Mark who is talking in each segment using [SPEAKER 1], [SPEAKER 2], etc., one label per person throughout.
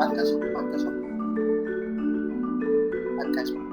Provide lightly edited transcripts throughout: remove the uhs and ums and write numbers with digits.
[SPEAKER 1] Angkasok, angkasok, angkasok.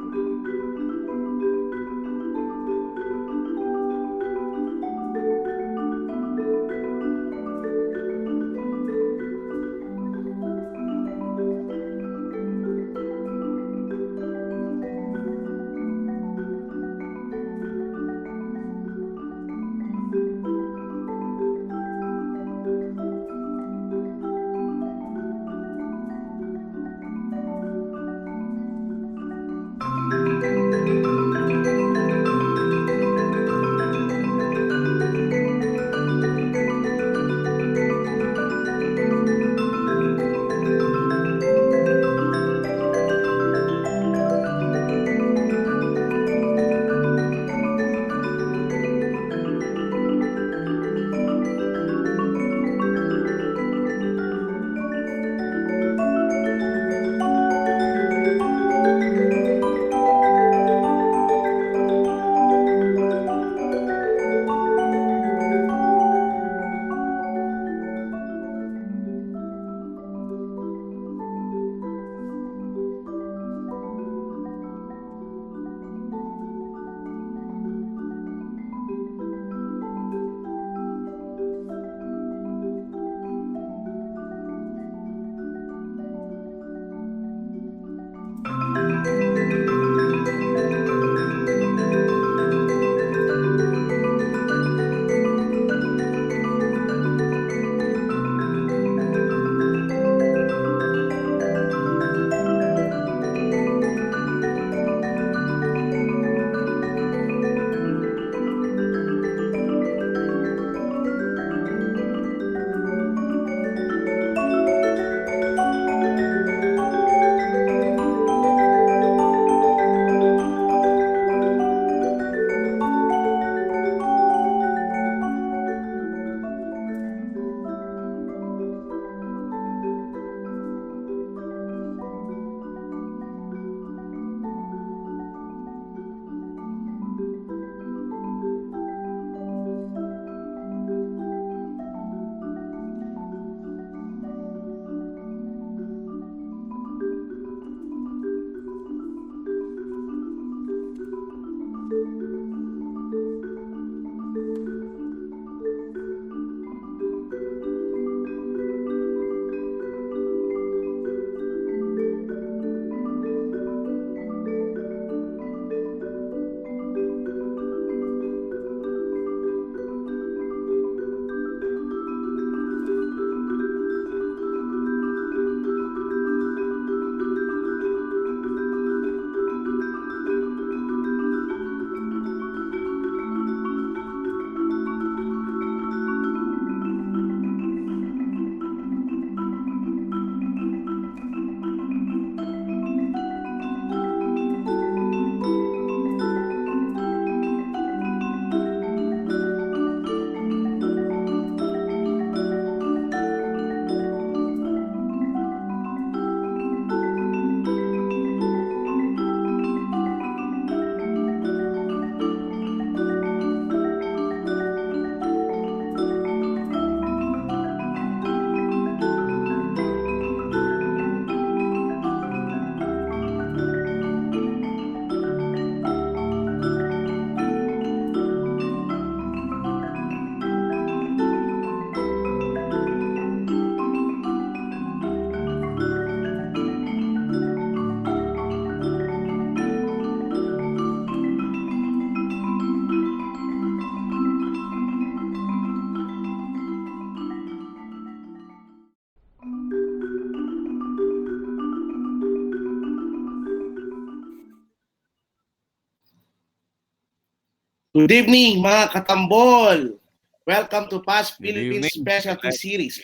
[SPEAKER 1] Good evening, mga katambol. Welcome to Past
[SPEAKER 2] Good
[SPEAKER 1] Philippines
[SPEAKER 2] evening.
[SPEAKER 1] Specialty Series.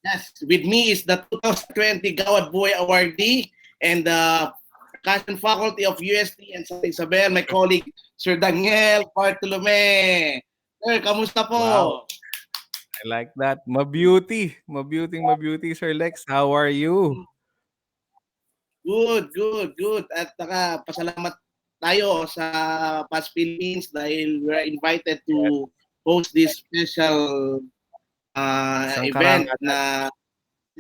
[SPEAKER 1] Yes, with me is the 2020 Gawad Boy awardee and the Percussion Faculty of UST and San Isabel, my colleague, Sir Daniel Bartolome. Sir, kamusta po?
[SPEAKER 2] Wow. I like that. Mabeauty, Sir Lex. How are you?
[SPEAKER 1] Good. At pasalamat tayo sa Past Philippines dahil we're invited to host this special
[SPEAKER 2] Isang
[SPEAKER 1] event
[SPEAKER 2] karangalan.
[SPEAKER 1] na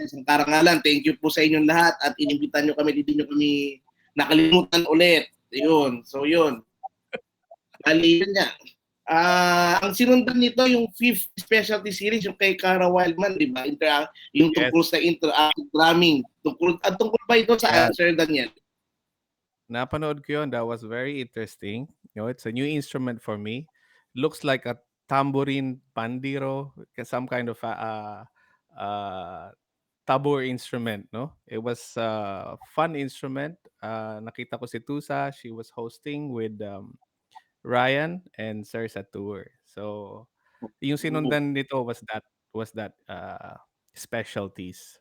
[SPEAKER 1] isang karangalan. Thank you po sa inyong lahat at inimbitan nyo kami, hindi nyo kami nakalimutan ulit. Yun. So yun. Bali yun nga. Ang sinundan nito yung 5th specialty series, yung kay Cara Wildman, di ba? Yung tungkol sa interactive drumming. Tungkol ba ito sa Sir Daniel?
[SPEAKER 2] Napanood ko yun. That was very interesting. It's a new instrument for me. Looks like a tambourine pandiro, some kind of tabor instrument, no? It was a fun instrument. Nakita ko si Tusa. She was hosting with Ryan and Sir sa tour. So, yung sinundan nito was that specialties.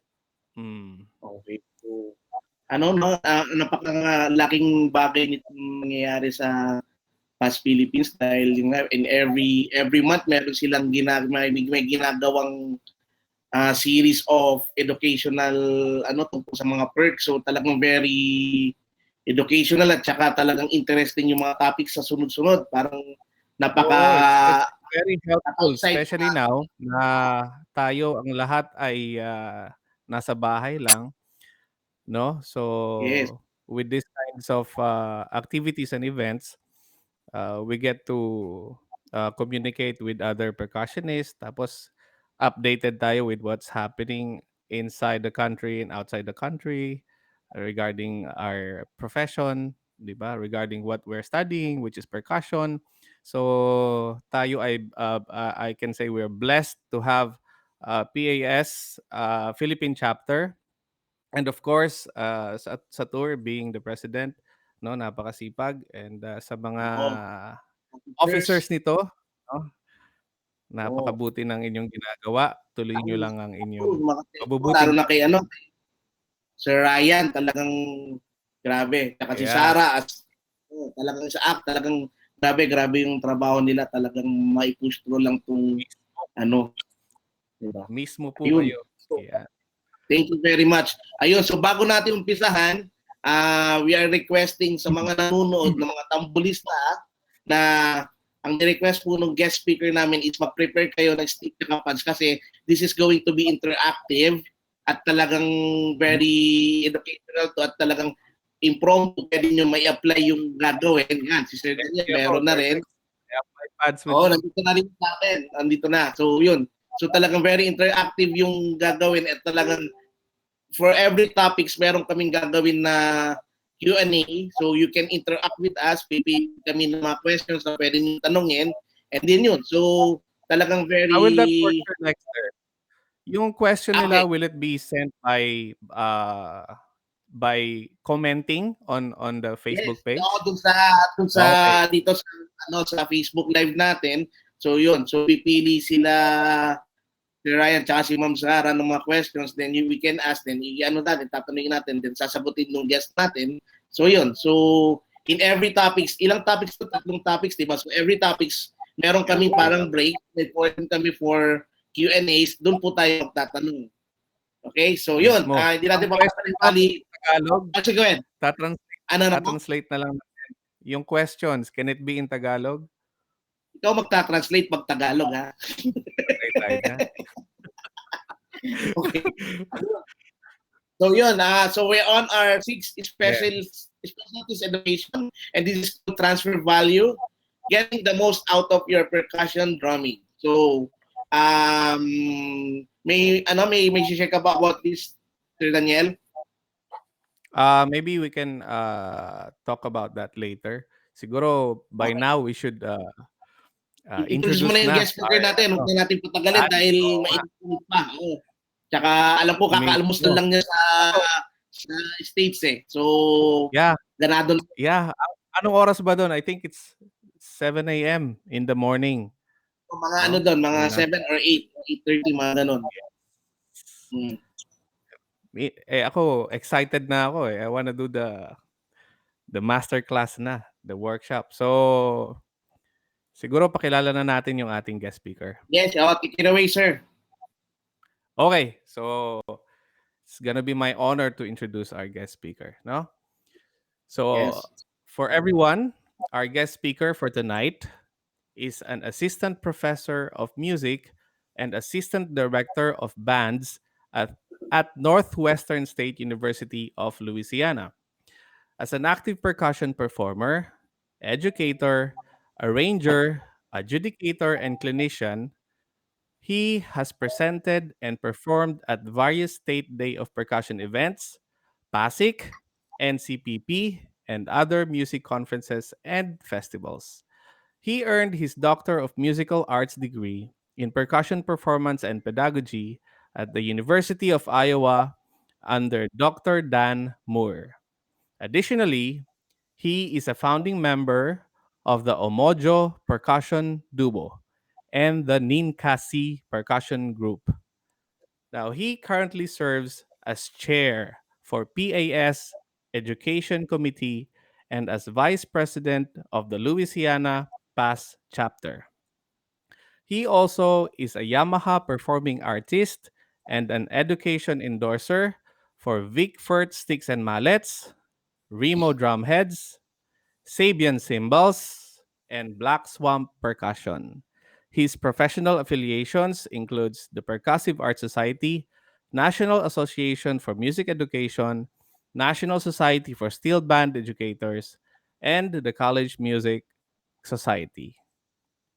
[SPEAKER 1] Okay. So, napakalaking bagay nitong nangyayari sa Past Philippines dahil in every month meron silang may ginagawang series of educational tungkol sa mga perks. So talagang very educational at saka talagang interesting yung mga topics sa sunod-sunod. Parang
[SPEAKER 2] It's very helpful, especially now na tayo ang lahat ay nasa bahay lang, no? So
[SPEAKER 1] yes.
[SPEAKER 2] with these kinds of activities and events, we get to communicate with other percussionists, tapos updated tayo with what's happening inside the country and outside the country regarding our profession, 'di ba? Regarding what we're studying, which is percussion. So tayo I can say we're blessed to have PAS Philippine chapter, and of course sa tour being the president, no, napakasipag, and sa mga officers nito, no, napakabuti ng inyong ginagawa. Tuloy nyo lang ang inyong mabubuting.
[SPEAKER 1] Lalo na kay Sir Ryan, talagang grabe. Saka si Sarah, talagang sa act, talagang grabe yung trabaho nila. Talagang mai-push through lang itong diba?
[SPEAKER 2] Mismo po kayo. Yeah.
[SPEAKER 1] Thank you very much. Ayun, so bago natin umpisahan, we are requesting sa mga nanonood ng mga tambulista na ang request po ng guest speaker namin is mag-prepare kayo ng stick na pads kasi this is going to be interactive at talagang very educational to at talagang impromptu. Pwede nyo may apply yung gagawin. Yan, si Sir Daniel, meron na rin. Nandito na rin sa akin. Nandito na. So, yun. So, talagang very interactive yung gagawin at talagang for every topics, meron kaming gagawin na Q&A. So, you can interact with us. Pipili kami ng mga questions na pwede nyo tanongin. And then yun. So, talagang very...
[SPEAKER 2] How will that work, Sir Dexter? Yung question nila, will it be sent by commenting on the Facebook page?
[SPEAKER 1] Dun sa dito sa Facebook Live natin. So yun, so pipili sila si Ryan tsaka si Ma'am Sarah ng mga questions, then we can ask, then tatanungin natin, then sasagutin ng guest natin. So yun, so in every topics, ilang topics to? 3 topics, diba? So every topics, meron kami parang break, may point kami for Q&As, doon po tayo magtatanong. Okay, so yun, hindi natin papapali.
[SPEAKER 2] Tagalog?
[SPEAKER 1] Go ahead.
[SPEAKER 2] Tatranslate na lang natin. Yung questions, can it be in Tagalog?
[SPEAKER 1] Ikaw magta-translate pag Tagalog, ha? Okay. So yun, so we're on our 6th specialties education, and this is to transfer value, getting the most out of your percussion drumming. So, may share ka ba about this, Sir Daniel?
[SPEAKER 2] Maybe we can talk about that later. Siguro by now we should introduce
[SPEAKER 1] mo na yung guest speaker natin. Huwag na natin patagalin dahil mainit pa. Tsaka alam ko kakaalmustan lang niya sa States eh. So, ganado.
[SPEAKER 2] Yeah. Anong oras ba doon? I think it's 7 a.m. in the morning.
[SPEAKER 1] So, mga ano
[SPEAKER 2] No?
[SPEAKER 1] doon, mga
[SPEAKER 2] So,
[SPEAKER 1] 7 or 8, 8:30, mga ganun. Mm.
[SPEAKER 2] ako, excited na ako eh. I wanna do the master class na, the workshop. So, siguro pakilala na natin yung ating guest speaker.
[SPEAKER 1] Yes, take it away, sir.
[SPEAKER 2] Okay, so it's gonna be my honor to introduce our guest speaker, no? So,
[SPEAKER 1] Yes.
[SPEAKER 2] for everyone, our guest speaker for tonight is an assistant professor of music and assistant director of bands at Northwestern State University of Louisiana. As an active percussion performer, educator, arranger, adjudicator, and clinician, he has presented and performed at various State Day of Percussion events, PASIC, NCPP, and other music conferences and festivals. He earned his Doctor of Musical Arts degree in Percussion Performance and Pedagogy at the University of Iowa under Dr. Dan Moore. Additionally, he is a founding member of the Omojo Percussion Duo and the Ninkasi Percussion Group. Now, he currently serves as chair for PAS Education Committee and as vice president of the Louisiana PAS chapter. He also is a Yamaha performing artist and an education endorser for Vic Firth Sticks and Mallets, Remo Drumheads, Sabian Cymbals, and Black Swamp Percussion. His professional affiliations includes the Percussive Art Society, National Association for Music Education, National Society for Steel Band Educators, and the College Music Society.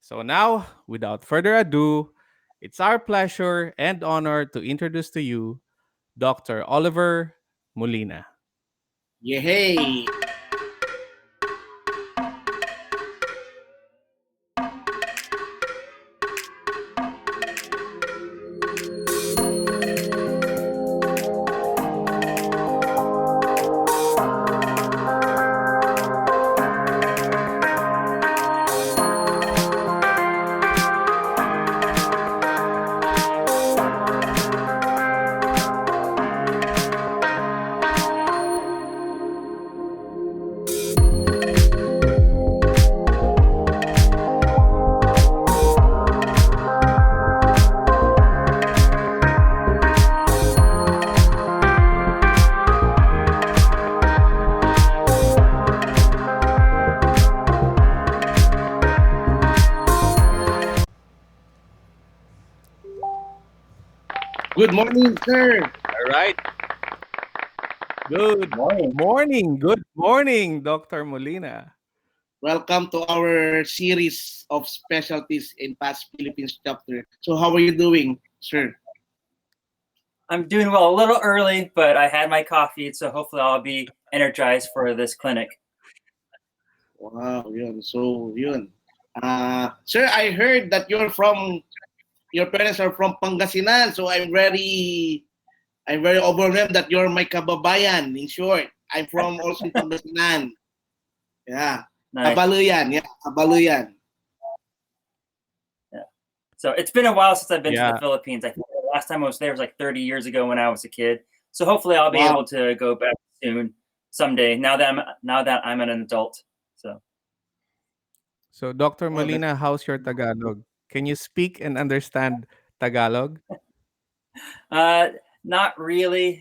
[SPEAKER 2] So now, without further ado, it's our pleasure and honor to introduce to you Dr. Oliver Molina.
[SPEAKER 1] Yay! Good morning, sir.
[SPEAKER 2] All right. Good
[SPEAKER 3] Morning.
[SPEAKER 2] morning. Good morning, Dr. Molina.
[SPEAKER 1] Welcome to our series of specialties in past Philippines chapter. So how are you doing, sir?
[SPEAKER 3] I'm doing well, a little early, but I had my coffee, so hopefully I'll be energized for this clinic.
[SPEAKER 1] Wow, yun. So, yun. Sir, I heard that your parents are from Pangasinan. So I'm very overwhelmed that you're my kababayan. In short, I'm from also Pangasinan. Yeah.
[SPEAKER 3] Nice.
[SPEAKER 1] Kabaluyan. Yeah, Kabaluyan.
[SPEAKER 3] So it's been a while since I've been to
[SPEAKER 2] Yeah.
[SPEAKER 3] the Philippines. I think the last time I was there was like 30 years ago when I was a kid. So hopefully I'll be
[SPEAKER 1] Wow.
[SPEAKER 3] able to go back soon, someday. Now that I'm an adult.
[SPEAKER 2] So, Dr.
[SPEAKER 1] Oh,
[SPEAKER 2] Molina, how's your Tagalog? Can you speak and understand Tagalog?
[SPEAKER 3] Not really.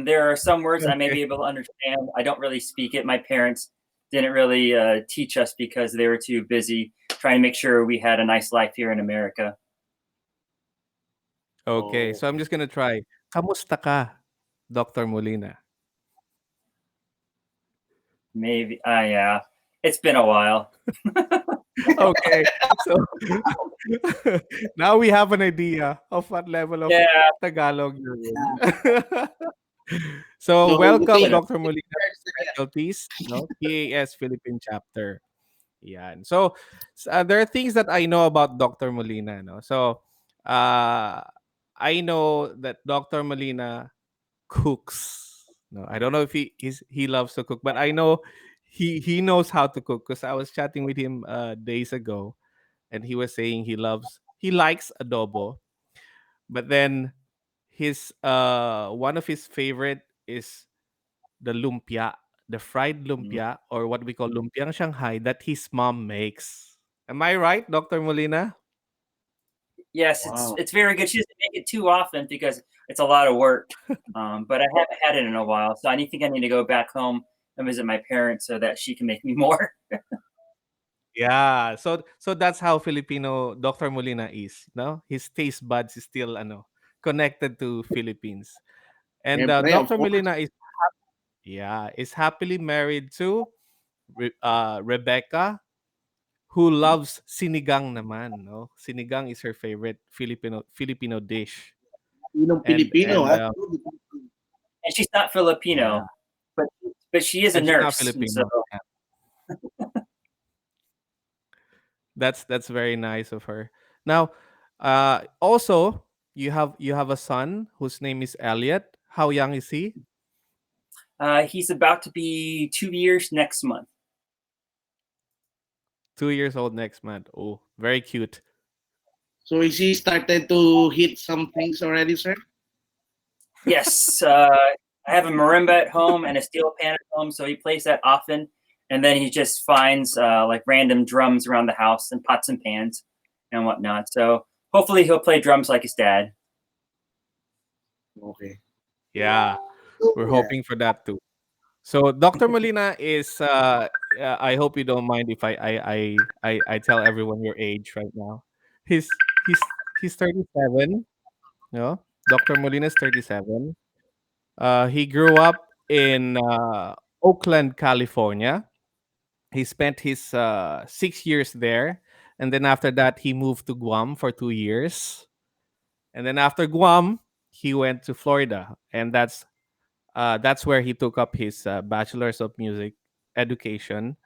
[SPEAKER 3] There are some words I may
[SPEAKER 2] Okay.
[SPEAKER 3] be able to understand. I don't really speak it. My parents didn't really teach us because they were too busy trying to make sure we had a nice life here in America.
[SPEAKER 2] Okay,
[SPEAKER 1] Oh.
[SPEAKER 2] so I'm just gonna try. Kamusta ka, Dr. Molina?
[SPEAKER 3] Maybe. Yeah. It's been a while.
[SPEAKER 2] Okay, so now we have an idea of what level of
[SPEAKER 3] Yeah.
[SPEAKER 2] Tagalog you're in.
[SPEAKER 1] So,
[SPEAKER 2] So, welcome,
[SPEAKER 1] okay.
[SPEAKER 2] Dr. Molina, to Specialties, no? PAS Philippine chapter. Yan. So, there are things that I know about Dr. Molina, no? So, uh, I know that Dr. Molina cooks. No, I don't know if he loves to cook, but I know he knows how to cook because I was chatting with him days ago, and he was saying he likes adobo, but then his one of his favorite is the lumpia, the fried
[SPEAKER 3] Mm.
[SPEAKER 2] lumpia, or what we call lumpiang Shanghai that his mom makes. Am I right, Dr. Molina?
[SPEAKER 3] Yes,
[SPEAKER 1] Wow.
[SPEAKER 3] it's very good. She doesn't make it too often because it's a lot of work. But I haven't had it in a while, so think I need to go back home and visit my parents so that she can make me more.
[SPEAKER 2] Yeah. So that's how Filipino Dr. Molina is, no? His taste buds is still connected to Philippines. And
[SPEAKER 1] Siyempre, of
[SPEAKER 2] Dr.
[SPEAKER 1] course.
[SPEAKER 2] Molina is happily married to Rebecca, who loves sinigang naman, no? Sinigang is her favorite Filipino dish.
[SPEAKER 1] Pinong
[SPEAKER 2] And
[SPEAKER 1] Pilipino,
[SPEAKER 2] and
[SPEAKER 1] ha?
[SPEAKER 3] And she's not
[SPEAKER 2] yeah,
[SPEAKER 3] Filipino, but she is a
[SPEAKER 2] and she's not
[SPEAKER 3] nurse, and so
[SPEAKER 2] Filipino. Yeah. That's very nice of her. Now, also you have a son whose name is Elliot. How young is he?
[SPEAKER 3] he's about to be 2 years next month.
[SPEAKER 2] 2 years old next month. Oh, very cute.
[SPEAKER 1] So is he started to hit some things already, sir?
[SPEAKER 3] Yes, I have a marimba at home and a steel pan at home, so he plays that often. And then he just finds like random drums around the house and pots and pans and whatnot. So hopefully he'll play drums like his dad.
[SPEAKER 1] Okay.
[SPEAKER 2] Yeah, we're
[SPEAKER 1] Yeah.
[SPEAKER 2] hoping for that too. So Dr. Molina is I hope you don't mind if I tell everyone your age right now. He's 37, no? Dr. Molina is 37. He grew up in Oakland, California. He spent his 6 years there, and then after that he moved to Guam for 2 years, and then after Guam he went to Florida, and that's where he took up his bachelor's of music education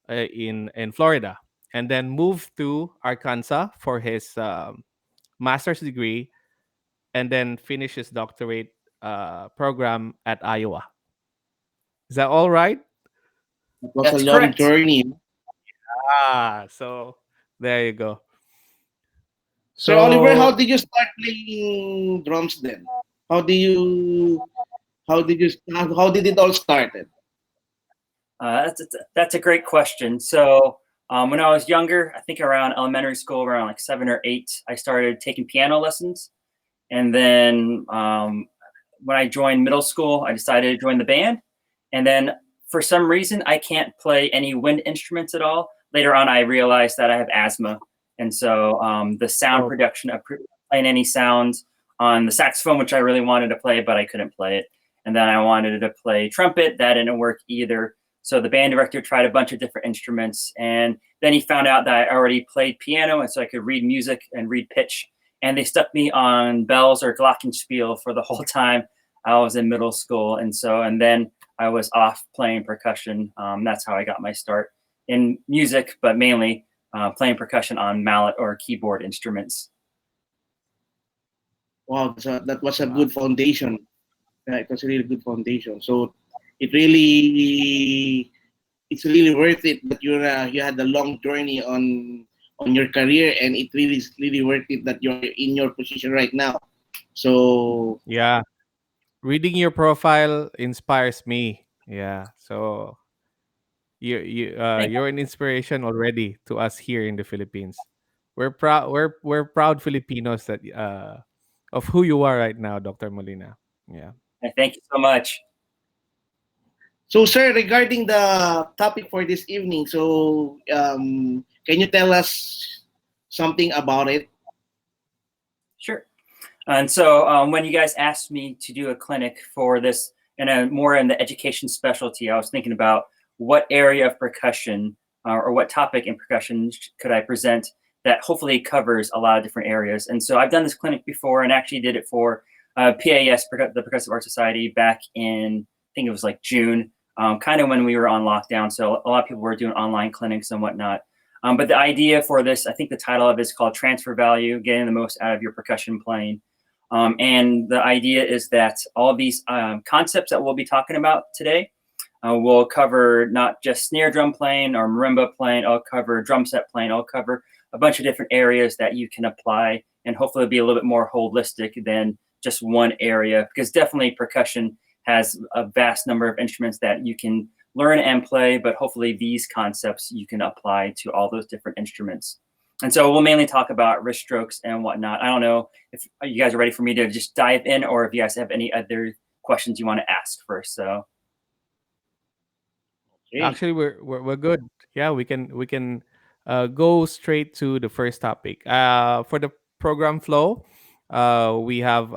[SPEAKER 2] in Florida, and then moved to Arkansas for his master's degree, and then finished his doctorate program at Iowa. Is that all right?
[SPEAKER 1] It was a
[SPEAKER 3] That's
[SPEAKER 1] long
[SPEAKER 3] correct.
[SPEAKER 1] journey.
[SPEAKER 2] So there you go.
[SPEAKER 1] Sir Oliver, how
[SPEAKER 2] So
[SPEAKER 1] did you start playing drums then? How did you how did it all started?
[SPEAKER 3] That's a great question. So when I was younger, I think around elementary school, around like 7 or 8, I started taking piano lessons. And then when I joined middle school, I decided to join the band. And then for some reason, I can't play any wind instruments at all. Later on, I realized that I have asthma. And so the sound
[SPEAKER 2] oh,
[SPEAKER 3] production of playing any sounds on the saxophone, which I really wanted to play, but I couldn't play it. And then I wanted to play trumpet. That didn't work either. So the band director tried a bunch of different instruments. And then he found out that I already played piano. And so I could read music and read pitch. And they stuck me on bells or glockenspiel for the whole time I was in middle school. And then I was off playing percussion. That's how I got my start in music, but mainly playing percussion on mallet or keyboard instruments.
[SPEAKER 1] Wow, that was a
[SPEAKER 2] wow.
[SPEAKER 1] good foundation. It was a really good foundation. So it really it's really worth it that you had a long journey on your career, and it really is really worth it that you're in your position right now. So
[SPEAKER 2] Yeah, reading your profile inspires me. Yeah, so
[SPEAKER 3] Thank
[SPEAKER 2] you're an inspiration already to us here in the Philippines. We're proud Filipinos that of who you are right now, Dr. Molina. Yeah.
[SPEAKER 3] thank you so much.
[SPEAKER 1] So, sir, regarding the topic for this evening, so can you tell us something about it?
[SPEAKER 3] Sure. And so when you guys asked me to do a clinic for this and more in the education specialty, I was thinking about what area of percussion or what topic in percussion could I present that hopefully covers a lot of different areas. And so I've done this clinic before and actually did it for PAS, the Percussive Art Society, back in, I think it was like June, kind of when we were on lockdown. So a lot of people were doing online clinics and whatnot. But the idea for this, I think the title of it is called Transfer Value, Getting the Most Out of Your Percussion Playing. And the idea is that all of these concepts that we'll be talking about today We'll cover not just snare drum playing or marimba playing. I'll cover drum set playing. I'll cover a bunch of different areas that you can apply, and hopefully be a little bit more holistic than just one area, because definitely percussion has a vast number of instruments that you can learn and play, but hopefully these concepts you can apply to all those different instruments. And so we'll mainly talk about wrist strokes and whatnot. I don't know if you guys are ready for me to just dive in, or if you guys have any other questions you want to ask first. So
[SPEAKER 1] Okay.
[SPEAKER 2] Actually, we're good. Yeah, we can go straight to the first topic. For the program flow, we have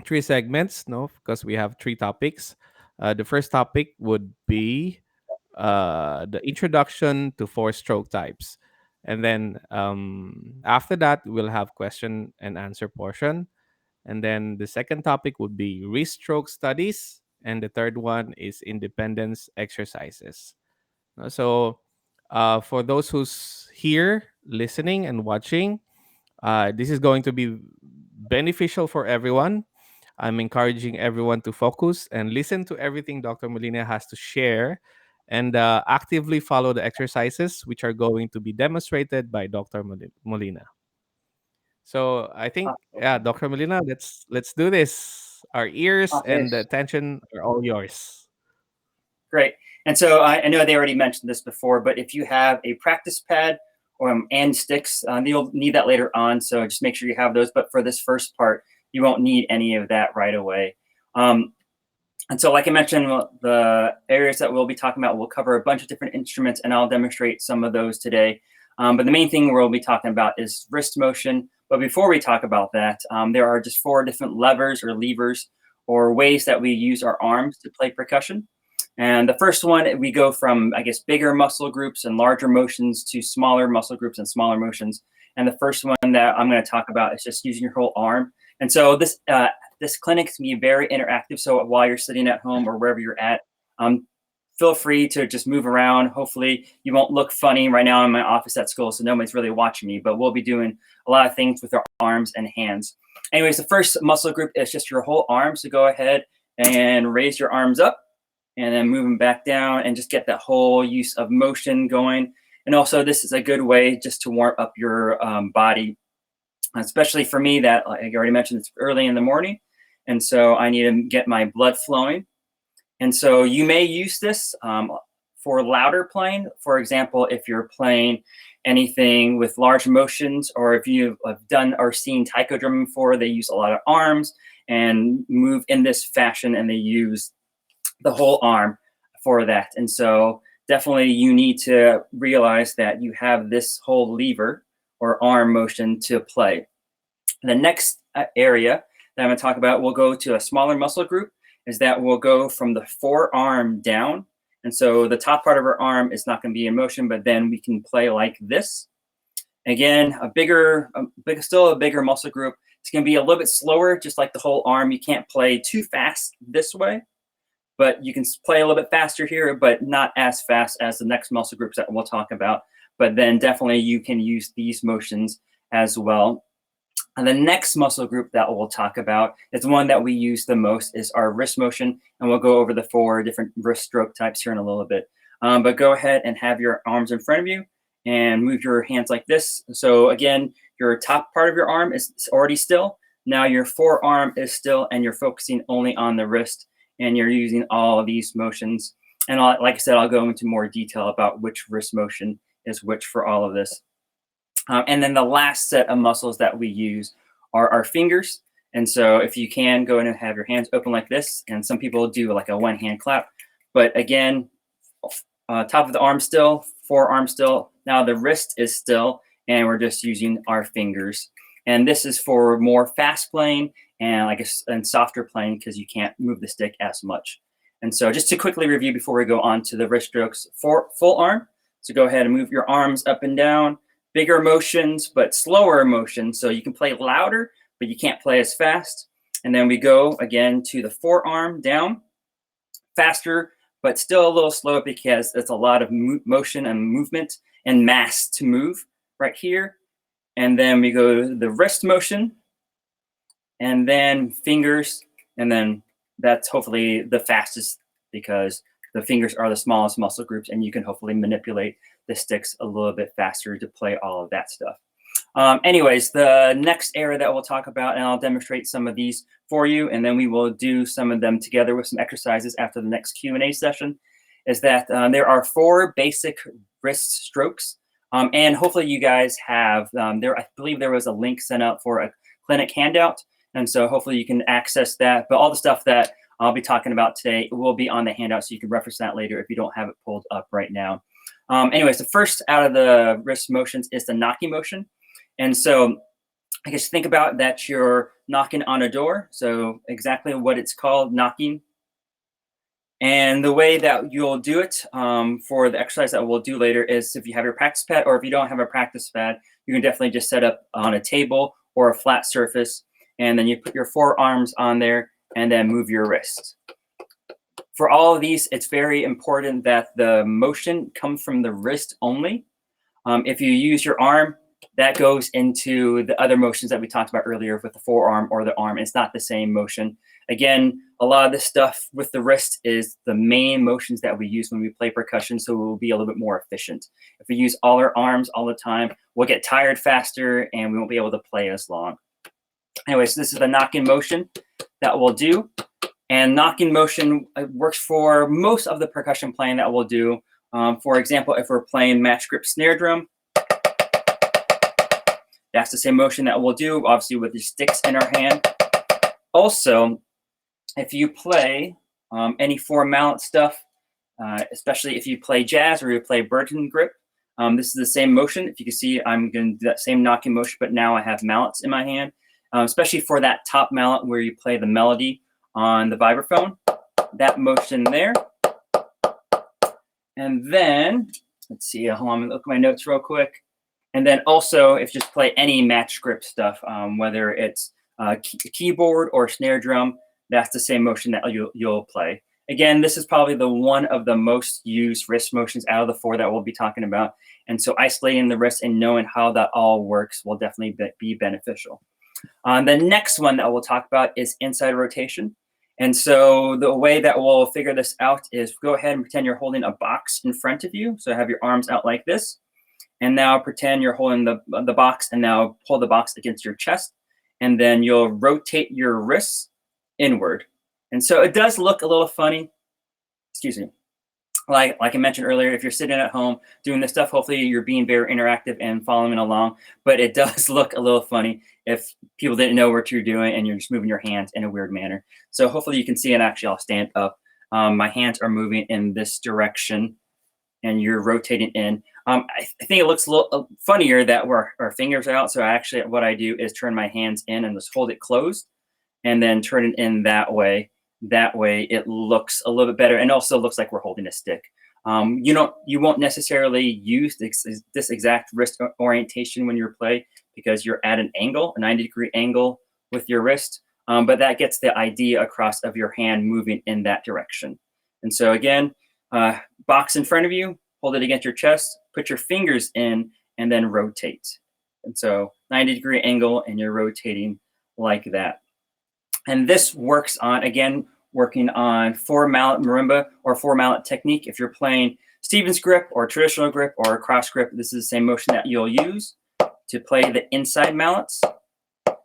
[SPEAKER 2] three segments, no, because we have three topics. The first topic would be the introduction to four stroke types, and then after that we'll have question and answer portion, and then the second topic would be wrist stroke studies, and the third one is independence exercises. So for those who's here listening and watching, this is going to be beneficial for everyone. I'm encouraging everyone to focus and listen to everything Dr. Molina has to share, and actively follow the exercises which are going to be demonstrated by Dr. Molina. So I think, yeah, Dr. Molina, let's do this. Our ears and the
[SPEAKER 3] yes.
[SPEAKER 2] attention are all yours.
[SPEAKER 3] Great. And so I know they already mentioned this before, but if you have a practice pad or and sticks, you'll need that later on. So just make sure you have those. But for this first part, you won't need any of that right away. And so, like I mentioned, the areas that we'll be talking about, we'll cover a bunch of different instruments, and I'll demonstrate some of those today. But the main thing we'll be talking about is wrist motion. But before we talk about that, there are just four different levers or levers or ways that we use our arms to play percussion. And the first one, we go from, I guess, bigger muscle groups and larger motions to smaller muscle groups and smaller motions. And the first one that I'm going to talk about is just using your whole arm. And so this clinic can be very interactive. So while you're sitting at home or wherever you're at, feel free to just move around. Hopefully you won't look funny. Right now I'm in my office at school, so nobody's really watching me, but we'll be doing a lot of things with our arms and hands. Anyways, the first muscle group is just your whole arm. So go ahead and raise your arms up, and then move them back down, and just get that whole use of motion going. And also, this is a good way just to warm up your body, especially for me that, like I already mentioned, it's early in the morning. And so I need to get my blood flowing. And so you may use this for louder playing. For example, if you're playing anything with large motions, or if you've done or seen taiko drumming before, they use a lot of arms and move in this fashion, and they use the whole arm for that. And so definitely you need to realize that you have this whole lever or arm motion to play. The next area that I'm going to talk about, we'll go to a smaller muscle group, is that we'll go from the forearm down. And so the top part of our arm is not going to be in motion, but then we can play like this. Again, still a bigger muscle group. It's going to be a little bit slower, just like the whole arm. You can't play too fast this way, but you can play a little bit faster here, but not as fast as the next muscle groups that we'll talk about. But then definitely you can use these motions as well. And the next muscle group that we'll talk about is the one that we use the most, is our wrist motion. And we'll go over the four different wrist stroke types here in a little bit. But go ahead and have your arms in front of you and move your hands like this. So again, your top part of your arm is already still. Now your forearm is still, and you're focusing only on the wrist, and you're using all of these motions. And like I said, I'll go into more detail about which wrist motion is which for all of this. And then the last set of muscles that we use are our fingers. And so if you can, go in and have your hands open like this. And some people do like a one-hand clap. But again, top of the arm still, forearm still. Now the wrist is still, and we're just using our fingers. And this is for more fast playing and and softer playing, because you can't move the stick as much. And so just to quickly review before we go on to the wrist strokes for full arm. So go ahead and move your arms up and down. Bigger motions, but slower motions. So you can play louder, but you can't play as fast. And then we go again to the forearm down, faster, but still a little slow, because it's a lot of motion and movement and mass to move right here. And then we go to the wrist motion, and then fingers. And then that's hopefully the fastest, because the fingers are the smallest muscle groups, and you can hopefully manipulate the sticks a little bit faster to play all of that stuff. Anyways, the next area that we'll talk about, and I'll demonstrate some of these for you, and then we will do some of them together with some exercises after the next Q&A session, is that there are 4 basic wrist strokes. And hopefully you guys have, I believe there was a link sent out for a clinic handout. And so hopefully you can access that. But all the stuff that I'll be talking about today will be on the handout, so you can reference that later if you don't have it pulled up right now. Anyways, the first out of the wrist motions is the knocking motion. And so I guess think about that you're knocking on a door. So exactly what it's called, knocking. And the way that you'll do it for the exercise that we'll do later is if you have your practice pad, or if you don't have a practice pad, you can definitely just set up on a table or a flat surface. And then you put your forearms on there and then move your wrist. For all of these, it's very important that the motion comes from the wrist only. If you use your arm, that goes into the other motions that we talked about earlier with the forearm or the arm. It's not the same motion. Again, a lot of this stuff with the wrist is the main motions that we use when we play percussion, so it will be a little bit more efficient. If we use all our arms all the time, we'll get tired faster and we won't be able to play as long. Anyway, so this is the knocking motion that we'll do. And knocking motion works for most of the percussion playing that we'll do. For example, if we're playing match grip snare drum, that's the same motion that we'll do, obviously with the sticks in our hand. Also, if you play any 4-mallet stuff, especially if you play jazz or you play Burton grip, this is the same motion. If you can see, I'm going to do that same knocking motion, but now I have mallets in my hand, especially for that top mallet where you play the melody on the vibraphone, that motion there. And then, let's see, hold on, let me look at my notes real quick. And then also, if you just play any match grip stuff, whether it's keyboard or snare drum, that's the same motion that you'll play. Again, this is probably the one of the most used wrist motions out of the 4 that we'll be talking about. And so isolating the wrist and knowing how that all works will definitely be beneficial. The next one that we'll talk about is inside rotation. And so the way that we'll figure this out is go ahead and pretend you're holding a box in front of you. So have your arms out like this. And now pretend you're holding the box, and now pull the box against your chest. And then you'll rotate your wrists inward. And so it does look a little funny. Excuse me. Like I mentioned earlier, if you're sitting at home doing this stuff, hopefully you're being very interactive and following along. But it does look a little funny if people didn't know what you're doing and you're just moving your hands in a weird manner. So hopefully you can see, and actually I'll stand up. My hands are moving in this direction and you're rotating in. I think it looks a little funnier that our fingers are out. So actually what I do is turn my hands in and just hold it closed and then turn it in that way. That way it looks a little bit better, and also looks like we're holding a stick. You won't necessarily use this exact wrist orientation when you play, because you're at an angle, a 90-degree angle with your wrist, but that gets the idea across of your hand moving in that direction. And so again, box in front of you, hold it against your chest, put your fingers in, and then rotate. And so 90-degree angle, and you're rotating like that. And this works on, again, working on 4-mallet marimba or 4-mallet technique. If you're playing Stevens grip or traditional grip or cross grip, this is the same motion that you'll use to play the inside mallets.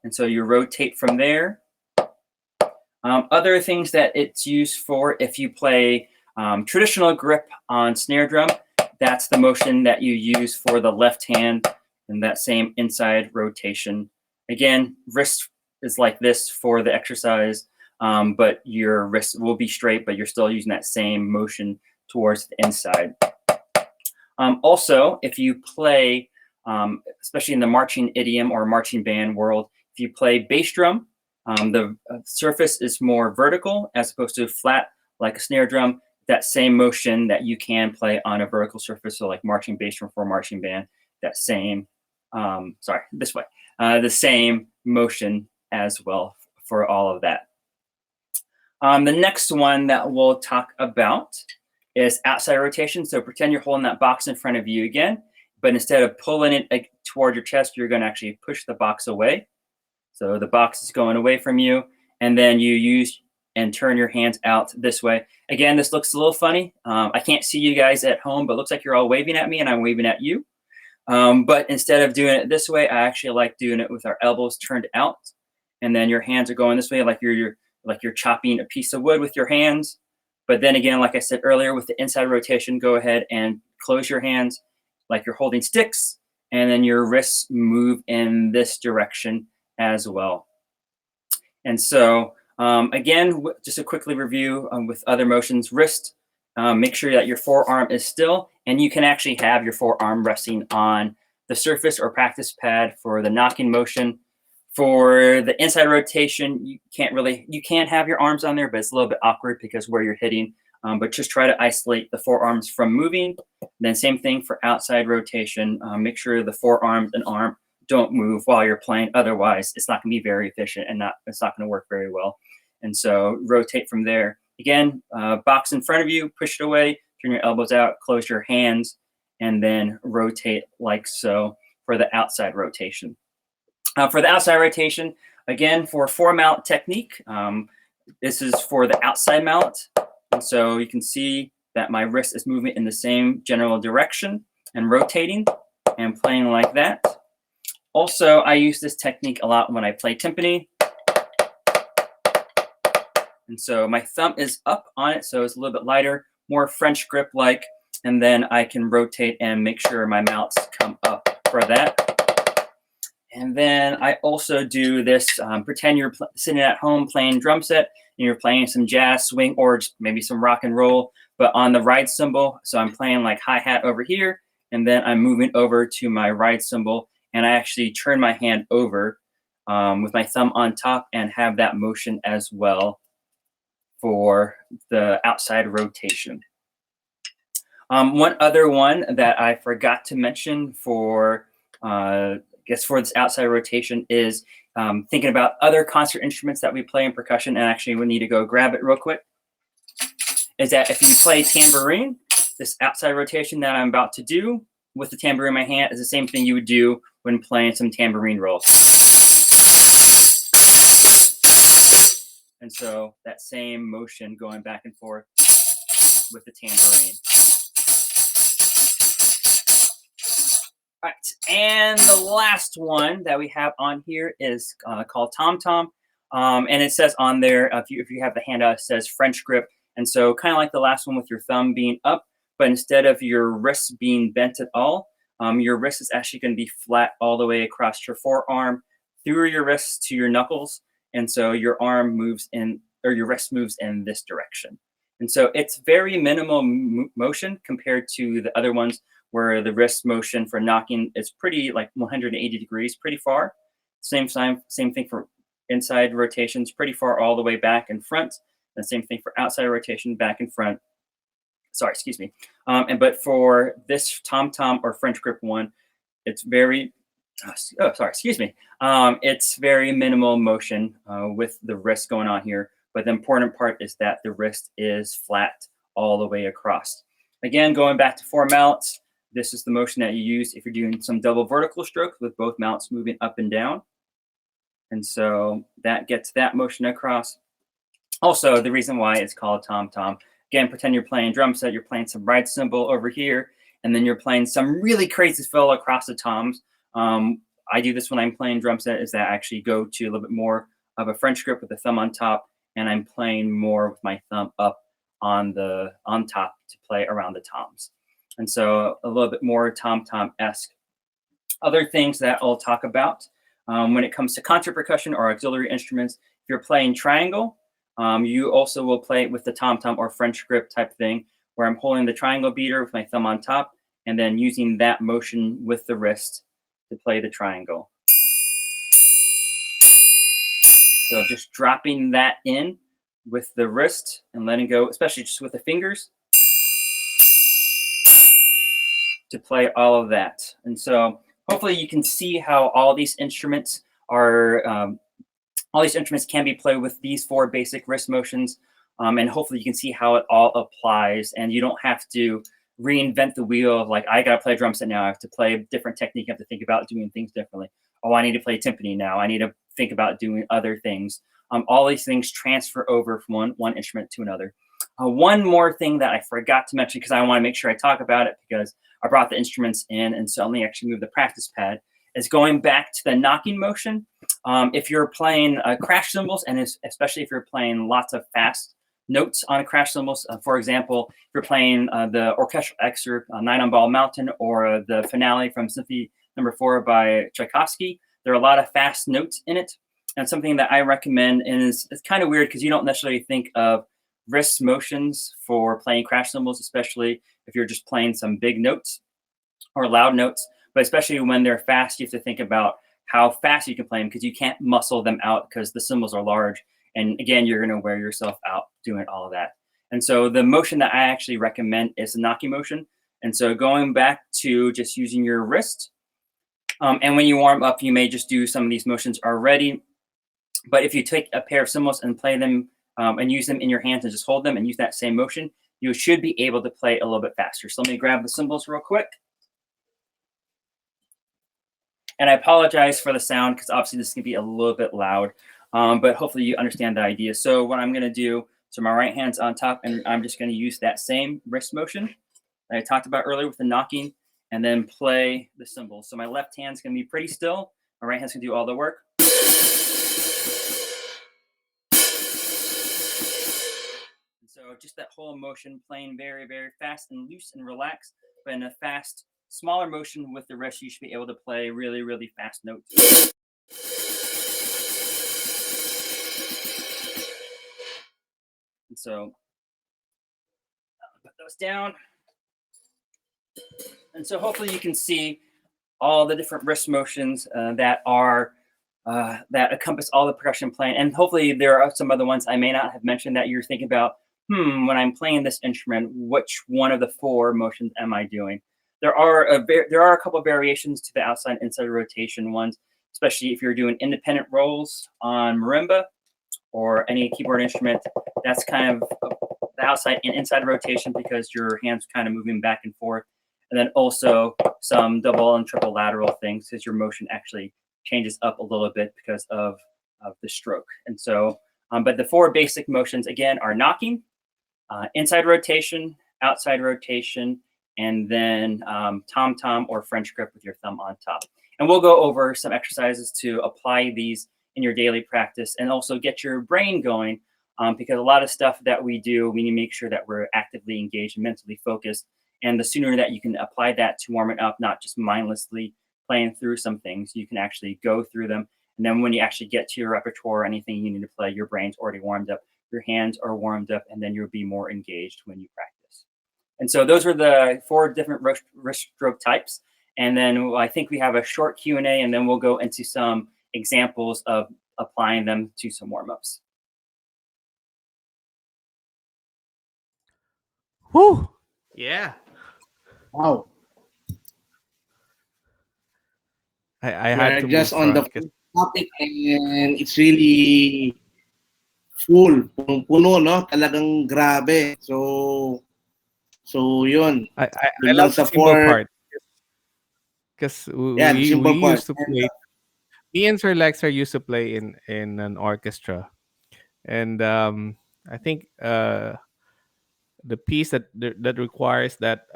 [SPEAKER 3] And so you rotate from there. Other things that it's used for, if you play traditional grip on snare drum, that's the motion that you use for the left hand and that same inside rotation. Again, wrist is like this for the exercise, but your wrist will be straight, but you're still using that same motion towards the inside. Also, if you play, especially in the marching idiom or marching band world, if you play bass drum, the surface is more vertical as opposed to flat like a snare drum. That same motion that you can play on a vertical surface, so like marching bass drum for a marching band, that same, this way, the same motion as well for all of that. The next one that we'll talk about is outside rotation. So pretend you're holding that box in front of you again, but instead of pulling it toward your chest, you're going to actually push the box away. So the box is going away from you, and then you use and turn your hands out this way. Again, this looks a little funny. I can't see you guys at home, but it looks like you're all waving at me and I'm waving at you. But instead of doing it this way, I actually like doing it with our elbows turned out. And then your hands are going this way like you're chopping a piece of wood with your hands. But then again, like I said earlier, with the inside rotation, go ahead and close your hands like you're holding sticks. And then your wrists move in this direction as well. And so again, just a quickly review with other motions. Wrist, make sure that your forearm is still, and you can actually have your forearm resting on the surface or practice pad for the knocking motion. For the inside rotation, you can have your arms on there, but it's a little bit awkward because where you're hitting, but just try to isolate the forearms from moving. Then same thing for outside rotation. Make sure the forearms and arm don't move while you're playing. Otherwise, it's not going to be very efficient and it's not going to work very well. And so rotate from there. Again, box in front of you, push it away, turn your elbows out, close your hands, and then rotate like so for the outside rotation. For the outside rotation, again, for 4-mallet technique, this is for the outside mallet. And so you can see that my wrist is moving in the same general direction and rotating and playing like that. Also, I use this technique a lot when I play timpani. And so my thumb is up on it, so it's a little bit lighter, more French grip-like, and then I can rotate and make sure my mallets come up for that. And then I also do this, pretend you're sitting at home playing drum set, and you're playing some jazz, swing, or just maybe some rock and roll, but on the ride cymbal. So I'm playing like hi-hat over here, and then I'm moving over to my ride cymbal, and I actually turn my hand over with my thumb on top and have that motion as well for the outside rotation. One other one that I forgot to mention for, I guess for this outside rotation is thinking about other concert instruments that we play in percussion, and actually we need to go grab it real quick, is that if you play tambourine, this outside rotation that I'm about to do with the tambourine in my hand is the same thing you would do when playing some tambourine rolls. And so that same motion going back and forth with the tambourine. All right, and the last one that we have on here is called tom-tom. And it says on there, if you have the handout, it says French grip. And so kind of like the last one with your thumb being up, but instead of your wrists being bent at all, your wrist is actually going to be flat all the way across your forearm, through your wrists to your knuckles. And so your arm moves in, or your wrist moves in this direction. And so it's very minimal motion compared to the other ones where the wrist motion for knocking is pretty like 180 degrees, pretty far. Same thing for inside rotations, pretty far all the way back and front. And same thing for outside rotation, back and front. Sorry, excuse me. But for this tom-tom or French grip one, it's very, it's very minimal motion with the wrist going on here. But the important part is that the wrist is flat all the way across. Again, going back to 4 mallets, this is the motion that you use if you're doing some double vertical strokes with both mallets moving up and down. And so that gets that motion across. Also, the reason why it's called tom-tom, again, pretend you're playing drum set, you're playing some ride cymbal over here, and then you're playing some really crazy fill across the toms. I do this when I'm playing drum set, is that I actually go to a little bit more of a French grip with the thumb on top, and I'm playing more with my thumb up on top to play around the toms. And so a little bit more tom-tom-esque. Other things that I'll talk about when it comes to concert percussion or auxiliary instruments, if you're playing triangle, you also will play with the tom-tom or French grip type thing, where I'm holding the triangle beater with my thumb on top, and then using that motion with the wrist to play the triangle. So just dropping that in with the wrist and letting go, especially just with the fingers, to play all of that. And so hopefully you can see how all these instruments are, all these instruments can be played with these 4 basic wrist motions. And hopefully you can see how it all applies, and you don't have to reinvent the wheel of like, I got to play drum set now. I have to play a different technique. I have to think about doing things differently. Oh, I need to play timpani now. I need to think about doing other things. All these things transfer over from one instrument to another. One more thing that I forgot to mention, because I want to make sure I talk about it, because I brought the instruments in and so let me actually move the practice pad, is going back to the knocking motion. If you're playing crash cymbals, and especially if you're playing lots of fast notes on crash cymbals, for example, if you're playing the orchestral excerpt, Nine on Ball Mountain, or the finale from Symphony Number 4 by Tchaikovsky, there are a lot of fast notes in it. And something that I recommend, and it's kind of weird because you don't necessarily think of wrist motions for playing crash cymbals, especially if you're just playing some big notes or loud notes. But especially when they're fast, you have to think about how fast you can play them, because you can't muscle them out because the cymbals are large. And again, you're going to wear yourself out doing all of that. And so the motion that I actually recommend is the knocking motion. And so going back to just using your wrist, and when you warm up, you may just do some of these motions already. But if you take a pair of cymbals and play them and use them in your hands and just hold them and use that same motion, you should be able to play a little bit faster. So let me grab the cymbals real quick. And I apologize for the sound, because obviously this can be a little bit loud, but hopefully you understand the idea. So what I'm going to do, so my right hand's on top, and I'm just going to use that same wrist motion that I talked about earlier with the knocking, and then play the cymbals. So my left hand's going to be pretty still. My right hand's going to do all the work. So just that whole motion, playing very, very fast and loose and relaxed, but in a fast, smaller motion with the wrist, you should be able to play really, really fast notes. And so I'll put those down. And so hopefully you can see all the different wrist motions that encompass all the percussion playing. And hopefully there are some other ones I may not have mentioned that you're thinking about, when I'm playing this instrument, which one of the 4 motions am I doing? There are a couple of variations to the outside and inside rotation ones, especially if you're doing independent rolls on marimba or any keyboard instrument. That's kind of the outside and inside rotation, because your hands kind of moving back and forth. And then also some double and triple lateral things, because your motion actually changes up a little bit because of the stroke. And so, but the 4 basic motions, again, are knocking, inside rotation, outside rotation, and then tom-tom or French grip with your thumb on top. And we'll go over some exercises to apply these in your daily practice and also get your brain going, because a lot of stuff that we do, we need to make sure that we're actively engaged and mentally focused. And the sooner that you can apply that to warming up, not just mindlessly playing through some things, you can actually go through them. And then when you actually get to your repertoire or anything you need to play, your brain's already warmed up, your hands are warmed up, and then you'll be more engaged when you practice. And so those are the 4 different wrist stroke types. And then I think we have a short Q&A, and then we'll go into some examples of applying them to some warm-ups.
[SPEAKER 2] Whew. Yeah.
[SPEAKER 1] Wow.
[SPEAKER 2] I
[SPEAKER 1] We
[SPEAKER 2] had
[SPEAKER 1] are
[SPEAKER 2] to
[SPEAKER 1] just
[SPEAKER 2] move
[SPEAKER 1] on the
[SPEAKER 2] front because
[SPEAKER 1] topic, and it's really full, punong-puno, no? Talagang grabe. So yun.
[SPEAKER 2] I
[SPEAKER 1] Dun lang
[SPEAKER 2] love the
[SPEAKER 1] sa
[SPEAKER 2] simple
[SPEAKER 1] 4,
[SPEAKER 2] part, because
[SPEAKER 1] yeah, the
[SPEAKER 2] we
[SPEAKER 1] simple part.
[SPEAKER 2] used to
[SPEAKER 1] And
[SPEAKER 2] play. Me and Sir Lexer used to play in an orchestra, and I think the piece that requires that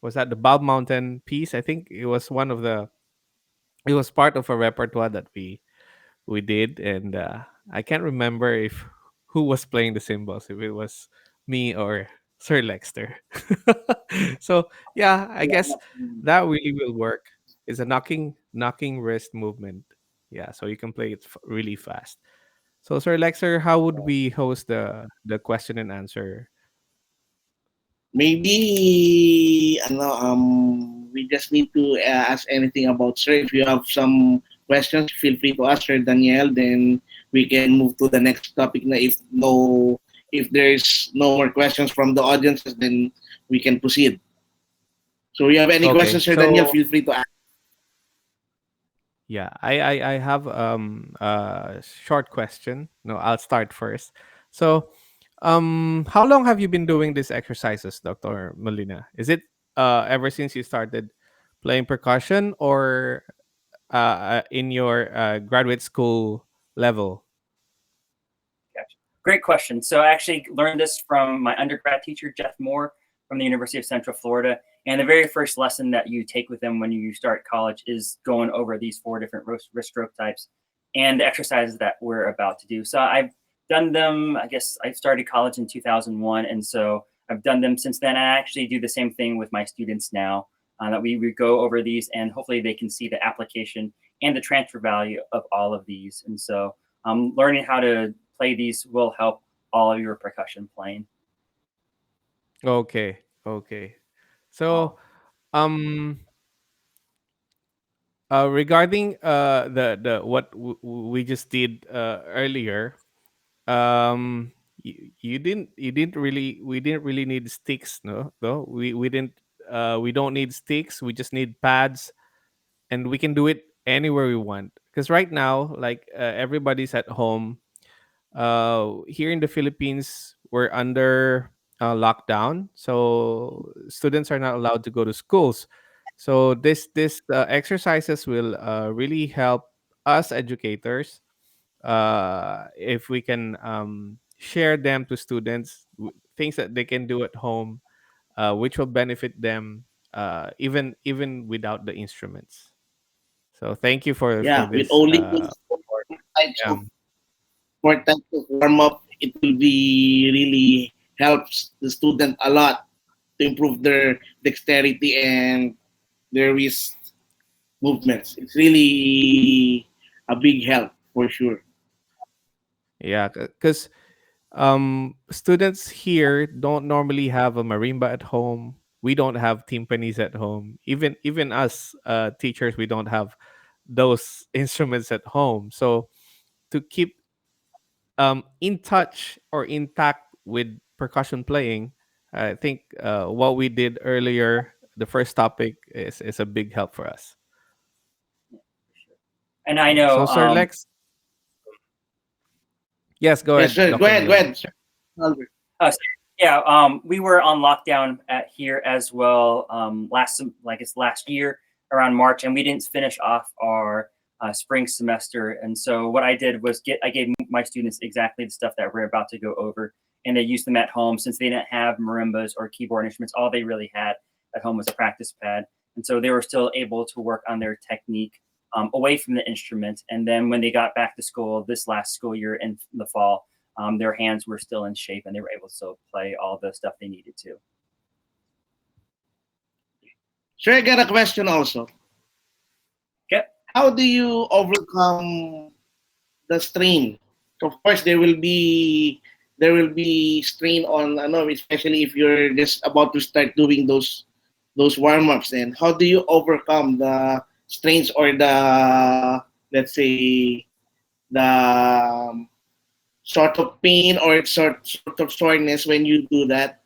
[SPEAKER 2] was that the Bob Mountain piece. I think it was it was part of a repertoire that we did, and I can't remember if who was playing the cymbals, if it was me or Sir Lexter. So yeah, I guess that really will work. It's a knocking wrist movement. Yeah, so you can play it really fast. So Sir Lexter, how would we host the question and answer?
[SPEAKER 1] maybe we just need to ask anything about Sir. If you have some questions, feel free to ask Sir Daniel. Then we can move to the next topic. Na if there's no more questions from the audiences, then we can proceed. So, you have any
[SPEAKER 2] Okay,
[SPEAKER 1] questions, Sir Daniel?
[SPEAKER 2] so
[SPEAKER 1] Feel free to ask.
[SPEAKER 2] yeah, I have a short question. No, I'll start first. So, how long have you been doing these exercises, Dr. Molina? Is it ever since you started playing percussion, or in your graduate school level?
[SPEAKER 3] Great question. So I actually learned this from my undergrad teacher, Jeff Moore, from the University of Central Florida. And the very first lesson that you take with them when you start college is going over these 4 different wrist stroke types and the exercises that we're about to do. So I've done them, I guess I started college in 2001. And so I've done them since then. I actually do the same thing with my students now, that we go over these and hopefully they can see the application and the transfer value of all of these. And so learning how to play these will help all of your percussion playing.
[SPEAKER 2] Okay. Okay. So, um, regarding the what we just did earlier, you didn't really we didn't really need sticks, no, we don't need sticks. We just need pads, and we can do it anywhere we want. Because right now, like everybody's at home. Here in the Philippines, we're under lockdown, so students are not allowed to go to schools. So this exercises will really help us educators if we can share them to students, things that they can do at home, which will benefit them even without the instruments. So thank you for
[SPEAKER 1] Yeah, with
[SPEAKER 2] this.
[SPEAKER 1] only those types
[SPEAKER 2] Yeah.
[SPEAKER 1] of 4 types of warm up, it will be really helps the student a lot to improve their dexterity and their wrist movements. It's really a big help for sure.
[SPEAKER 2] Yeah, because students here don't normally have a marimba at home. We don't have timpanis at home. Even us teachers, we don't have those instruments at home. So to keep in touch or intact with percussion playing, I think what we did earlier, the first topic, is a big help for us.
[SPEAKER 3] And I
[SPEAKER 2] Yeah. So
[SPEAKER 3] know,
[SPEAKER 2] Sir Lex, yes, go
[SPEAKER 1] Yes,
[SPEAKER 2] ahead,
[SPEAKER 1] sir. Go
[SPEAKER 2] Dr.
[SPEAKER 1] ahead. Go
[SPEAKER 2] Neil.
[SPEAKER 1] ahead, sir. Albert.
[SPEAKER 3] uh, yeah, we were on lockdown at here as well last year around March, and we didn't finish off our spring semester. And so what I did was I gave my students exactly the stuff that we're about to go over, and they used them at home since they didn't have marimbas or keyboard instruments. All they really had at home was a practice pad, and so they were still able to work on their technique away from the instrument. And then when they got back to school this last school year in the fall, their hands were still in shape and they were able to still play all the stuff they needed to.
[SPEAKER 1] Sir, I got a question also.
[SPEAKER 3] Okay.
[SPEAKER 1] How do you overcome the strain? So of course there will be strain on ano, especially if you're just about to start doing those warm-ups. And how do you overcome the strains or the, let's say, the sort of pain or sort of soreness when you do that,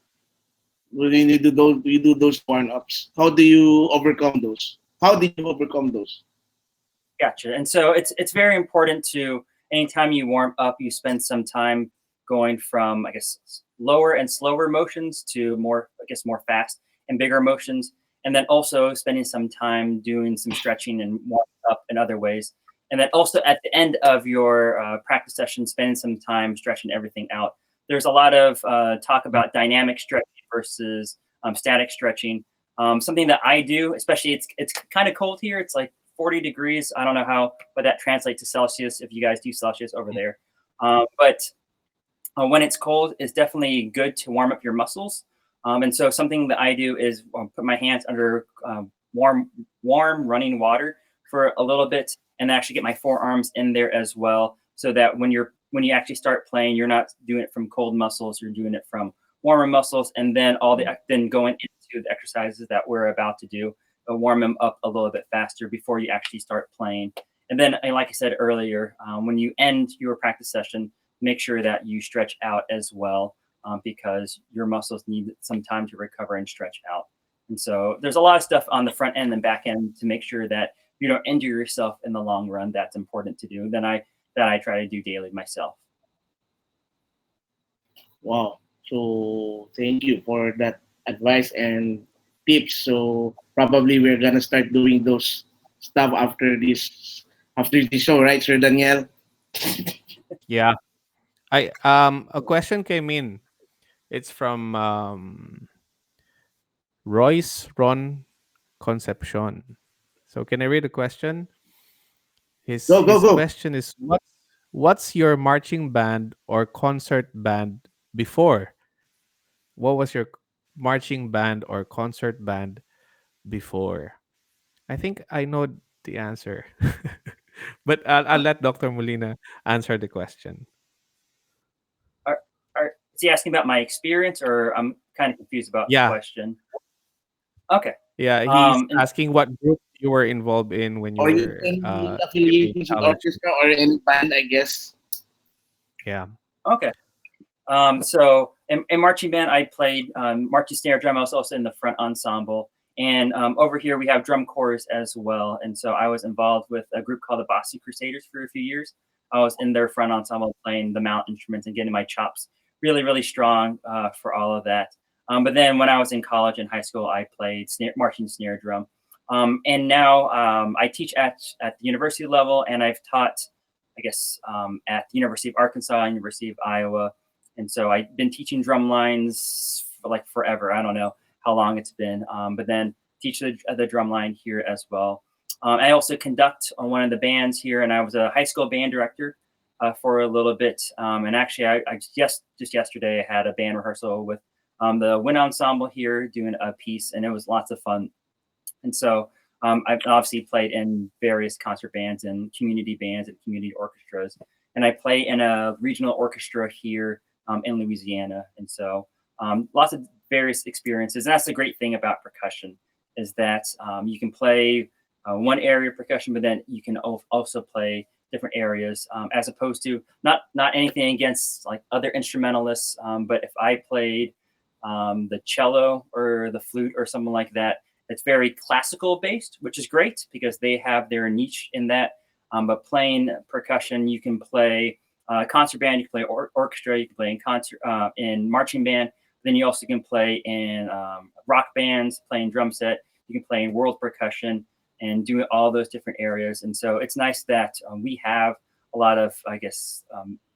[SPEAKER 1] when you do those warm-ups? How do you overcome those? How did you overcome those?
[SPEAKER 3] Gotcha. And so it's very important to, anytime you warm up, you spend some time going from, I guess, lower and slower motions to more, I guess, more fast and bigger motions. And then also spending some time doing some stretching and warming up in other ways. And then also at the end of your practice session, spending some time stretching everything out. There's a lot of talk about dynamic stretching versus static stretching. Something that I do, especially it's kind of cold here. It's like 40 degrees. I don't know but that translates to Celsius if you guys do Celsius over there. But when it's cold, it's definitely good to warm up your muscles. And so something that I do is put my hands under warm running water for a little bit, and actually get my forearms in there as well, so that when you actually start playing, you're not doing it from cold muscles, you're doing it from warmer muscles, and then then going into the exercises that we're about to do, warm them up a little bit faster before you actually start playing. And then, like I said earlier, when you end your practice session, make sure that you stretch out as well, because your muscles need some time to recover and stretch out. And so there's a lot of stuff on the front end and back end to make sure that you don't injure yourself in the long run. That's important to do. That I try to do daily myself.
[SPEAKER 1] Wow. So thank you for that advice and tips. So probably we're gonna start doing those stuff after this show, right, Sir Daniel?
[SPEAKER 2] Yeah, A question came in. It's from Royce Ron Concepcion. So can I read the question? His
[SPEAKER 1] Go, go,
[SPEAKER 2] his
[SPEAKER 1] go.
[SPEAKER 2] question is, what's your marching band or concert band before? What was your marching band or concert band before? I think I know the answer. But I'll let Dr. Molina answer the question.
[SPEAKER 3] Are, is he asking about my experience, or I'm kind of confused about the
[SPEAKER 2] Yeah.
[SPEAKER 3] question? Okay.
[SPEAKER 2] Yeah, he's
[SPEAKER 3] And
[SPEAKER 2] asking what group you were involved in when you
[SPEAKER 1] Or you
[SPEAKER 2] were
[SPEAKER 1] any
[SPEAKER 2] in
[SPEAKER 1] affiliations with
[SPEAKER 2] college.
[SPEAKER 1] orchestra or any band, I guess.
[SPEAKER 2] Yeah.
[SPEAKER 3] okay. So in marching band, I played marching snare drum. I was also in the front ensemble. And over here, we have drum corps as well. And so I was involved with a group called the Boston Crusaders for a few years. I was in their front ensemble playing the mount instruments and getting my chops really, really strong for all of that. But then when I was in college and high school, I played marching snare drum. And now I teach at the university level, and I've taught, I guess, at the University of Arkansas, University of Iowa. And so I've been teaching drum lines for like forever. I don't know how long it's been, but then teach the drum line here as well. I also conduct on one of the bands here, and I was a high school band director for a little bit. And actually, I just yesterday I had a band rehearsal with the wind ensemble here doing a piece, and it was lots of fun. And so I've obviously played in various concert bands and community bands and community orchestras. And I play in a regional orchestra here in Louisiana. And so lots of various experiences. And that's the great thing about percussion, is that you can play one area of percussion, but then you can also play different areas, as opposed to not anything against like other instrumentalists. But if I played the cello or the flute or something like that, it's very classical based, which is great because they have their niche in that. But playing percussion, you can play concert band, you can play orchestra, you can play in concert, in marching band. Then you also can play in rock bands, playing drum set. You can play in world percussion and do all those different areas. And so it's nice that we have a lot of, I guess,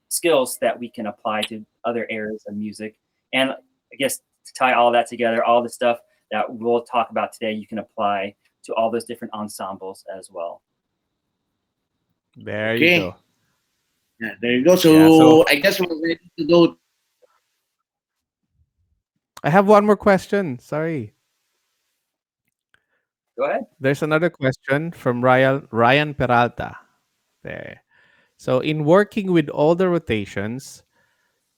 [SPEAKER 3] skills that we can apply to other areas of music. And I guess to tie all that together, all the stuff that we'll talk about today, you can apply to all those different ensembles as well.
[SPEAKER 2] There you
[SPEAKER 1] Okay.
[SPEAKER 2] go.
[SPEAKER 1] Yeah, there you go. So,
[SPEAKER 2] Yeah, so
[SPEAKER 1] I guess we're ready to go.
[SPEAKER 2] I have one more question. Sorry.
[SPEAKER 3] Go ahead.
[SPEAKER 2] There's another question from Ryan Peralta. There. So in working with all the rotations,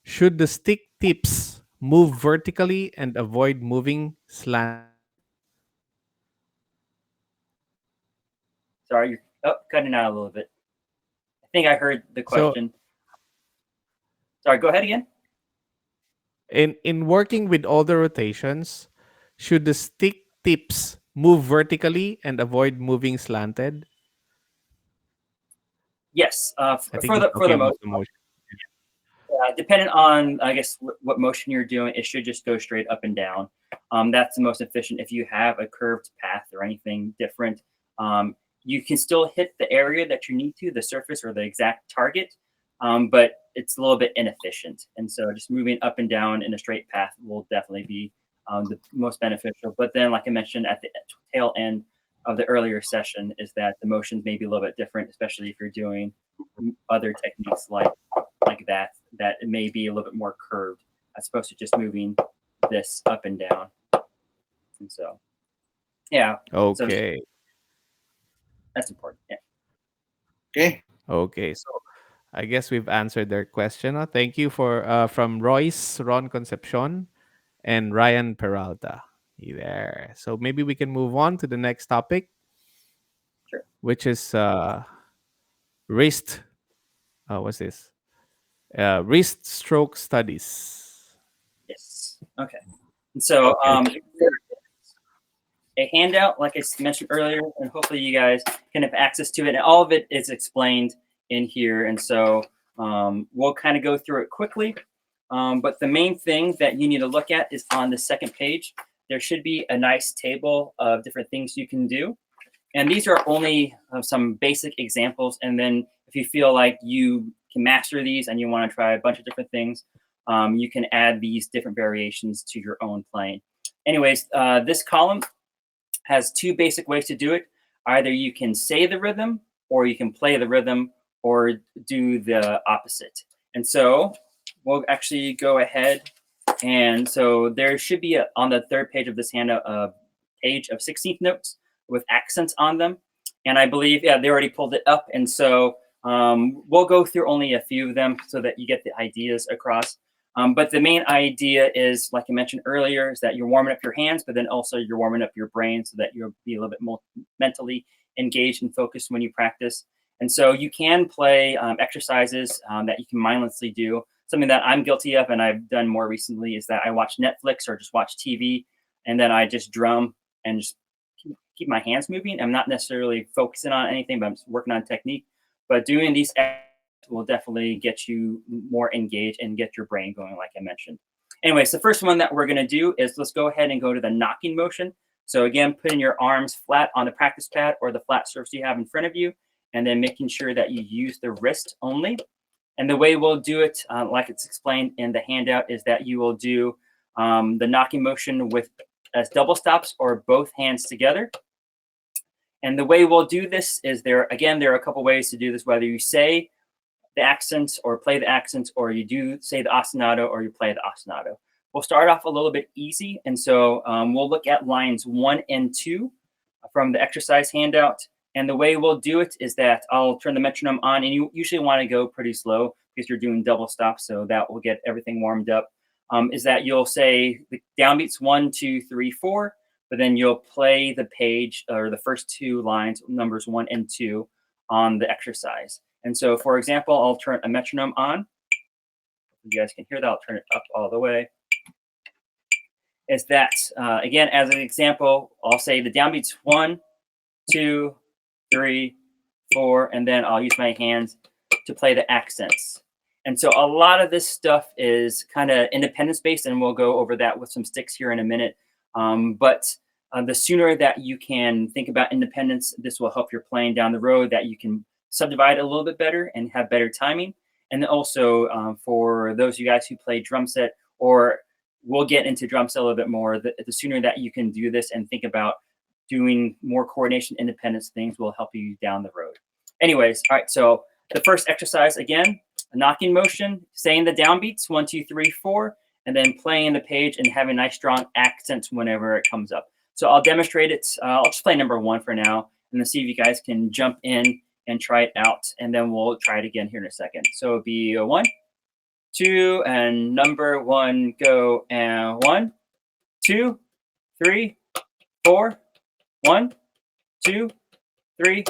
[SPEAKER 2] should the stick tips move vertically and avoid moving slanted?
[SPEAKER 3] Sorry, you're cutting out a little bit. I think I heard the
[SPEAKER 2] So
[SPEAKER 3] question. Sorry, go ahead again.
[SPEAKER 2] in working with all the rotations, should the stick tips move vertically and avoid moving slanted?
[SPEAKER 3] Yes,
[SPEAKER 2] I think
[SPEAKER 3] for
[SPEAKER 2] he's
[SPEAKER 3] the
[SPEAKER 2] talking about
[SPEAKER 3] most
[SPEAKER 2] the motion.
[SPEAKER 3] depending on, I guess, what motion you're doing, it should just go straight up and down. That's the most efficient. If you have a curved path or anything different, you can still hit the area that you need to, the surface or the exact target, but it's a little bit inefficient. And so just moving up and down in a straight path will definitely be the most beneficial. But then, like I mentioned at the tail end of the earlier session, is that the motions may be a little bit different, especially if you're doing other techniques like that it may be a little bit more curved as opposed to just moving this up and down. And so, yeah. So
[SPEAKER 2] Okay.
[SPEAKER 3] that's important. Yeah.
[SPEAKER 1] Okay.
[SPEAKER 2] Okay. So I guess we've answered their question. Thank you for from Royce Ron Concepcion and Ryan Peralta. There. So maybe we can move on to the next topic,
[SPEAKER 3] Sure.
[SPEAKER 2] which is wrist. What's this? Wrist stroke studies.
[SPEAKER 3] Yes. Okay. And so
[SPEAKER 2] Okay.
[SPEAKER 3] a handout, like I mentioned earlier, and hopefully you guys can have access to it. And all of it is explained in here. And so we'll kind of go through it quickly. But the main thing that you need to look at is on the second page. There should be a nice table of different things you can do. And these are only some basic examples. And then if you feel like you can master these and you want to try a bunch of different things, you can add these different variations to your own playing. Anyways, this column has two basic ways to do it. Either you can say the rhythm, or you can play the rhythm, or do the opposite. And so we'll actually go ahead. And so there should be on the third page of this handout a page of 16th notes with accents on them. And I believe, yeah, they already pulled it up. And so we'll go through only a few of them so that you get the ideas across. But the main idea is, like I mentioned earlier, is that you're warming up your hands, but then also you're warming up your brain so that you'll be a little bit more mentally engaged and focused when you practice. And so you can play exercises that you can mindlessly do. Something that I'm guilty of and I've done more recently is that I watch Netflix or just watch TV, and then I just drum and just keep my hands moving. I'm not necessarily focusing on anything, but I'm just working on technique. But doing these will definitely get you more engaged and get your brain going, like I mentioned. Anyways, the first one that we're going to do is let's go ahead and go to the knocking motion. So again, putting your arms flat on the practice pad or the flat surface you have in front of you, and then making sure that you use the wrist only. And the way we'll do it, like it's explained in the handout, is that you will do the knocking motion with as double stops or both hands together. And the way we'll do this is there are a couple ways to do this, whether you say the accents or play the accents, or you do say the ostinato or you play the ostinato. We'll start off a little bit easy. And so we'll look at lines 1 and 2 from the exercise handout. And the way we'll do it is that I'll turn the metronome on, and you usually want to go pretty slow because you're doing double stops, so that will get everything warmed up. Is that you'll say the downbeats 1, 2, 3, 4, but then you'll play the page or the first two lines, numbers 1 and 2, on the exercise. And so, for example, I'll turn a metronome on. You guys can hear that. I'll turn it up all the way. Is that, again, as an example, I'll say the downbeats 1, 2, 3, 4, and then I'll use my hands to play the accents. And so a lot of this stuff is kind of independence based, and we'll go over that with some sticks here in a minute. But the sooner that you can think about independence, this will help your playing down the road, that you can subdivide a little bit better and have better timing. And also for those of you guys who play drum set, or we'll get into drum set a little bit more, the sooner that you can do this and think about doing more coordination independence things will help you down the road. Anyways, all right, so the first exercise, again, a knocking motion, saying the downbeats 1, 2, 3, 4, and then playing the page and having nice strong accents whenever it comes up. So I'll demonstrate it. I'll just play number 1 for now, and then see if you guys can jump in and try it out, and then we'll try it again here in a second. So it'll be a 1, 2, and number 1, go, and 1, 2, 3, 4, 1, 2, 3,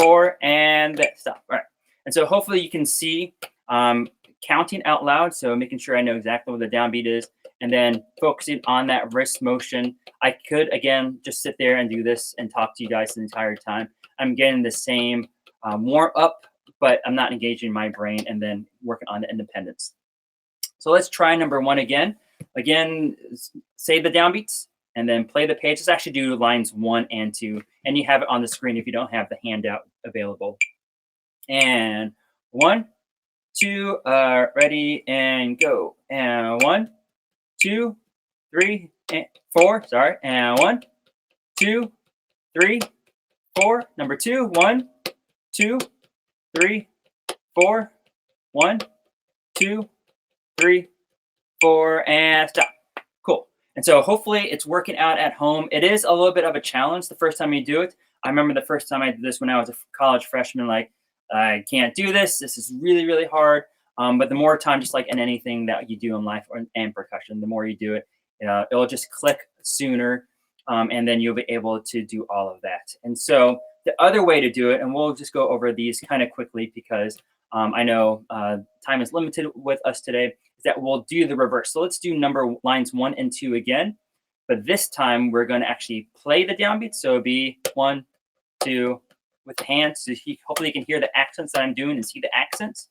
[SPEAKER 3] 4, and stop. All right. And so hopefully you can see counting out loud. So making sure I know exactly what the downbeat is, and then focusing on that wrist motion. I could, again, just sit there and do this and talk to you guys the entire time. I'm getting the same warm up, but I'm not engaging my brain and then working on the independence. So let's try number 1 again. Again, say the downbeats and then play the page. Let's actually do lines 1 and 2, and you have it on the screen if you don't have the handout available. And 1, 2, ready, and go. And 1, 2, 3, and 4. Sorry. And 1, 2, 3, 4. Number 2. 1, 2, 3, 4. 1, 2, 3, 4, and stop. Cool. And so hopefully it's working out at home. It is a little bit of a challenge the first time you do it. I remember the first time I did this when I was a college freshman, like, I can't do this. This is really, really hard. But the more time, just like in anything that you do in life and percussion, the more you do it, it'll just click sooner. And then you'll be able to do all of that. And so the other way to do it, and we'll just go over these kind of quickly because I know time is limited with us today, is that we'll do the reverse. So let's do lines 1 and 2 again. But this time we're going to actually play the downbeat. So it'll be 1, 2, with the hands. So hopefully you can hear the accents that I'm doing and see the accents.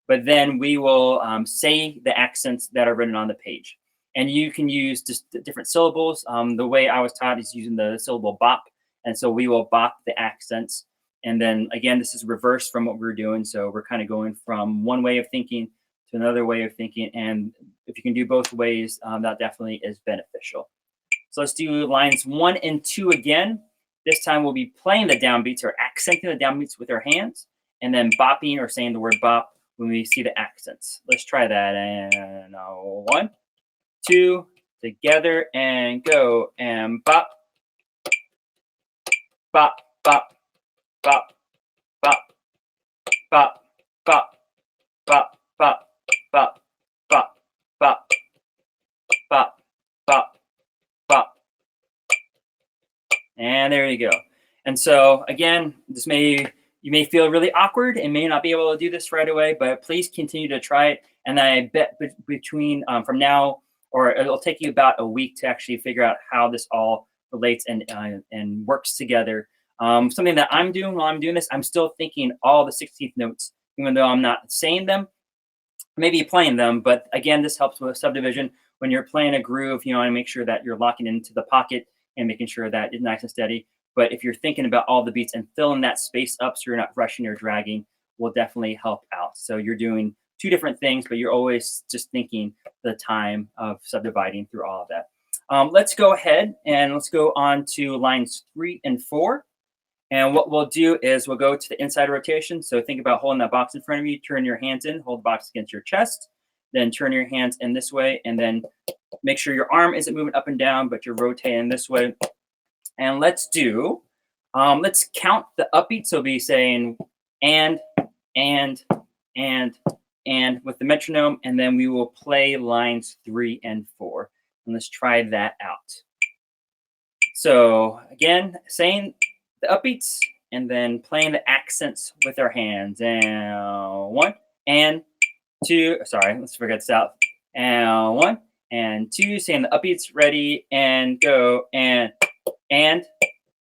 [SPEAKER 3] But then we will say the accents that are written on the page. And you can use just different syllables. The way I was taught is using the syllable bop. And so we will bop the accents. And then again, this is reverse from what we're doing. So we're kind of going from one way of thinking to another way of thinking. And if you can do both ways, that definitely is beneficial. So let's do lines 1 and 2 again. This time we'll be playing the downbeats or accenting the downbeats with our hands, and then bopping or saying the word bop when we see the accents. Let's try that. And 1, 2, together and go. And bop, bop, bop, bop, bop, bop, bop, bop, bop, bop, bop, bop, bop, bop, bop. And there you go. And so again, you may feel really awkward and may not be able to do this right away, but please continue to try it. And I bet between from now, or it'll take you about a week to actually figure out how this all relates and works together. Something that I'm doing while I'm doing this, I'm still thinking all the 16th notes, even though I'm not saying them, maybe playing them. But again, this helps with subdivision. When you're playing a groove, you want to make sure that you're locking into the pocket and making sure that it's nice and steady. But if you're thinking about all the beats and filling that space up so you're not rushing or dragging, will definitely help out. So you're doing 2 different things, but you're always just thinking the time of subdividing through all of that. Let's go ahead and let's go on to lines 3 and 4. And what we'll do is we'll go to the inside rotation. So think about holding that box in front of you, turn your hands in, hold the box against your chest, then turn your hands in this way, and then make sure your arm isn't moving up and down, but you're rotating this way. And let's count the upbeat. So be saying and with the metronome, and then we will play lines 3 and 4. And let's try that out. So again, saying the upbeats and then playing the accents with our hands. And 1 and 2. Sorry, let's figure this out. And 1 and 2. Saying the upbeats. Ready and go. And and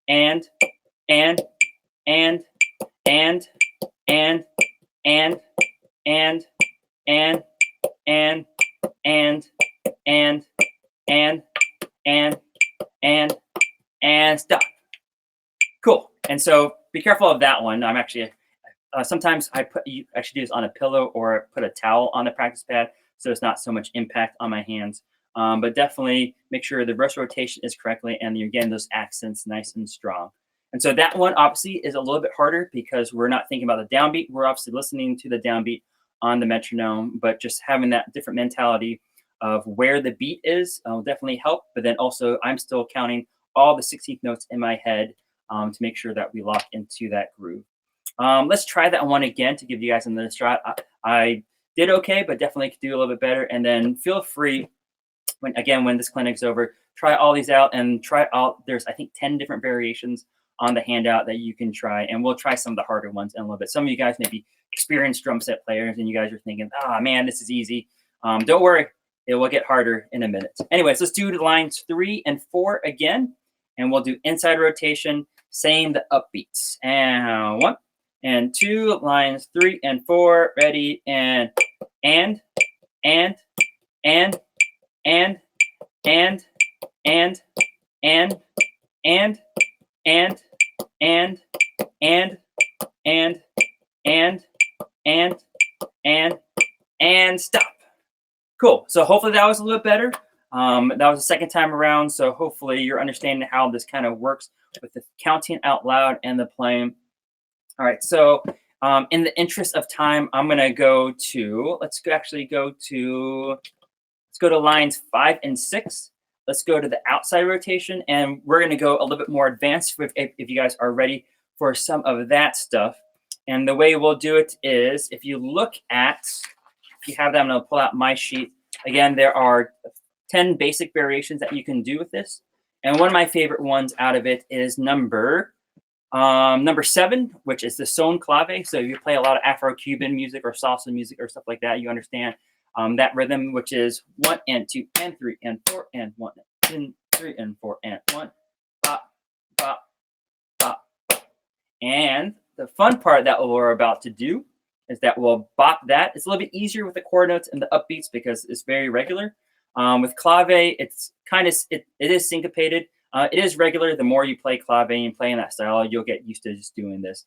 [SPEAKER 3] and and and and and and and and and and stop. Cool. And so be careful of that one. I'm actually sometimes you actually do this on a pillow or put a towel on the practice pad, so it's not so much impact on my hands. But definitely make sure the wrist rotation is correctly and you're getting those accents nice and strong. And so that one obviously is a little bit harder because we're not thinking about the downbeat. We're obviously listening to the downbeat on the metronome, but just having that different mentality of where the beat is will definitely help. But then also I'm still counting all the 16th notes in my head to make sure that we lock into that groove. Let's try that one again to give you guys another shot. I did okay, but definitely could do a little bit better. And then feel free when this clinic's over, try all these out and try out. There's, I think, 10 different variations on the handout that you can try. And we'll try some of the harder ones in a little bit. Some of you guys may be experienced drum set players and you guys are thinking, oh man, this is easy. Don't worry, it will get harder in a minute. Anyways, let's do lines 3 and 4 again. And we'll do inside rotation, saying the upbeats. And 1 and 2, lines 3 and 4, ready, and and and and and and and and and and and and and stop. Cool. So hopefully that was a little better. That was the second time around, so hopefully you're understanding how this kind of works with the counting out loud and the playing. All right, so in the interest of time, I'm gonna go to, let's go to lines 5 and 6. Let's go to the outside rotation, and we're gonna go a little bit more advanced if you guys are ready for some of that stuff. And the way we'll do it is, if you have that, I'm gonna pull out my sheet. Again, there are 10 basic variations that you can do with this. And one of my favorite ones out of it is number 7, which is the son clave. So if you play a lot of Afro-Cuban music or salsa music or stuff like that, you understand that rhythm, which is 1 and 2 and 3 and 4 and 1 and 3 and 4 and 1. Bop, bop, bop. And the fun part that we're about to do is that we'll bop that. It's a little bit easier with the chord notes and the upbeats because it's very regular. With clave, it's it is syncopated. It is regular. The more you play clave and play in that style, you'll get used to just doing this.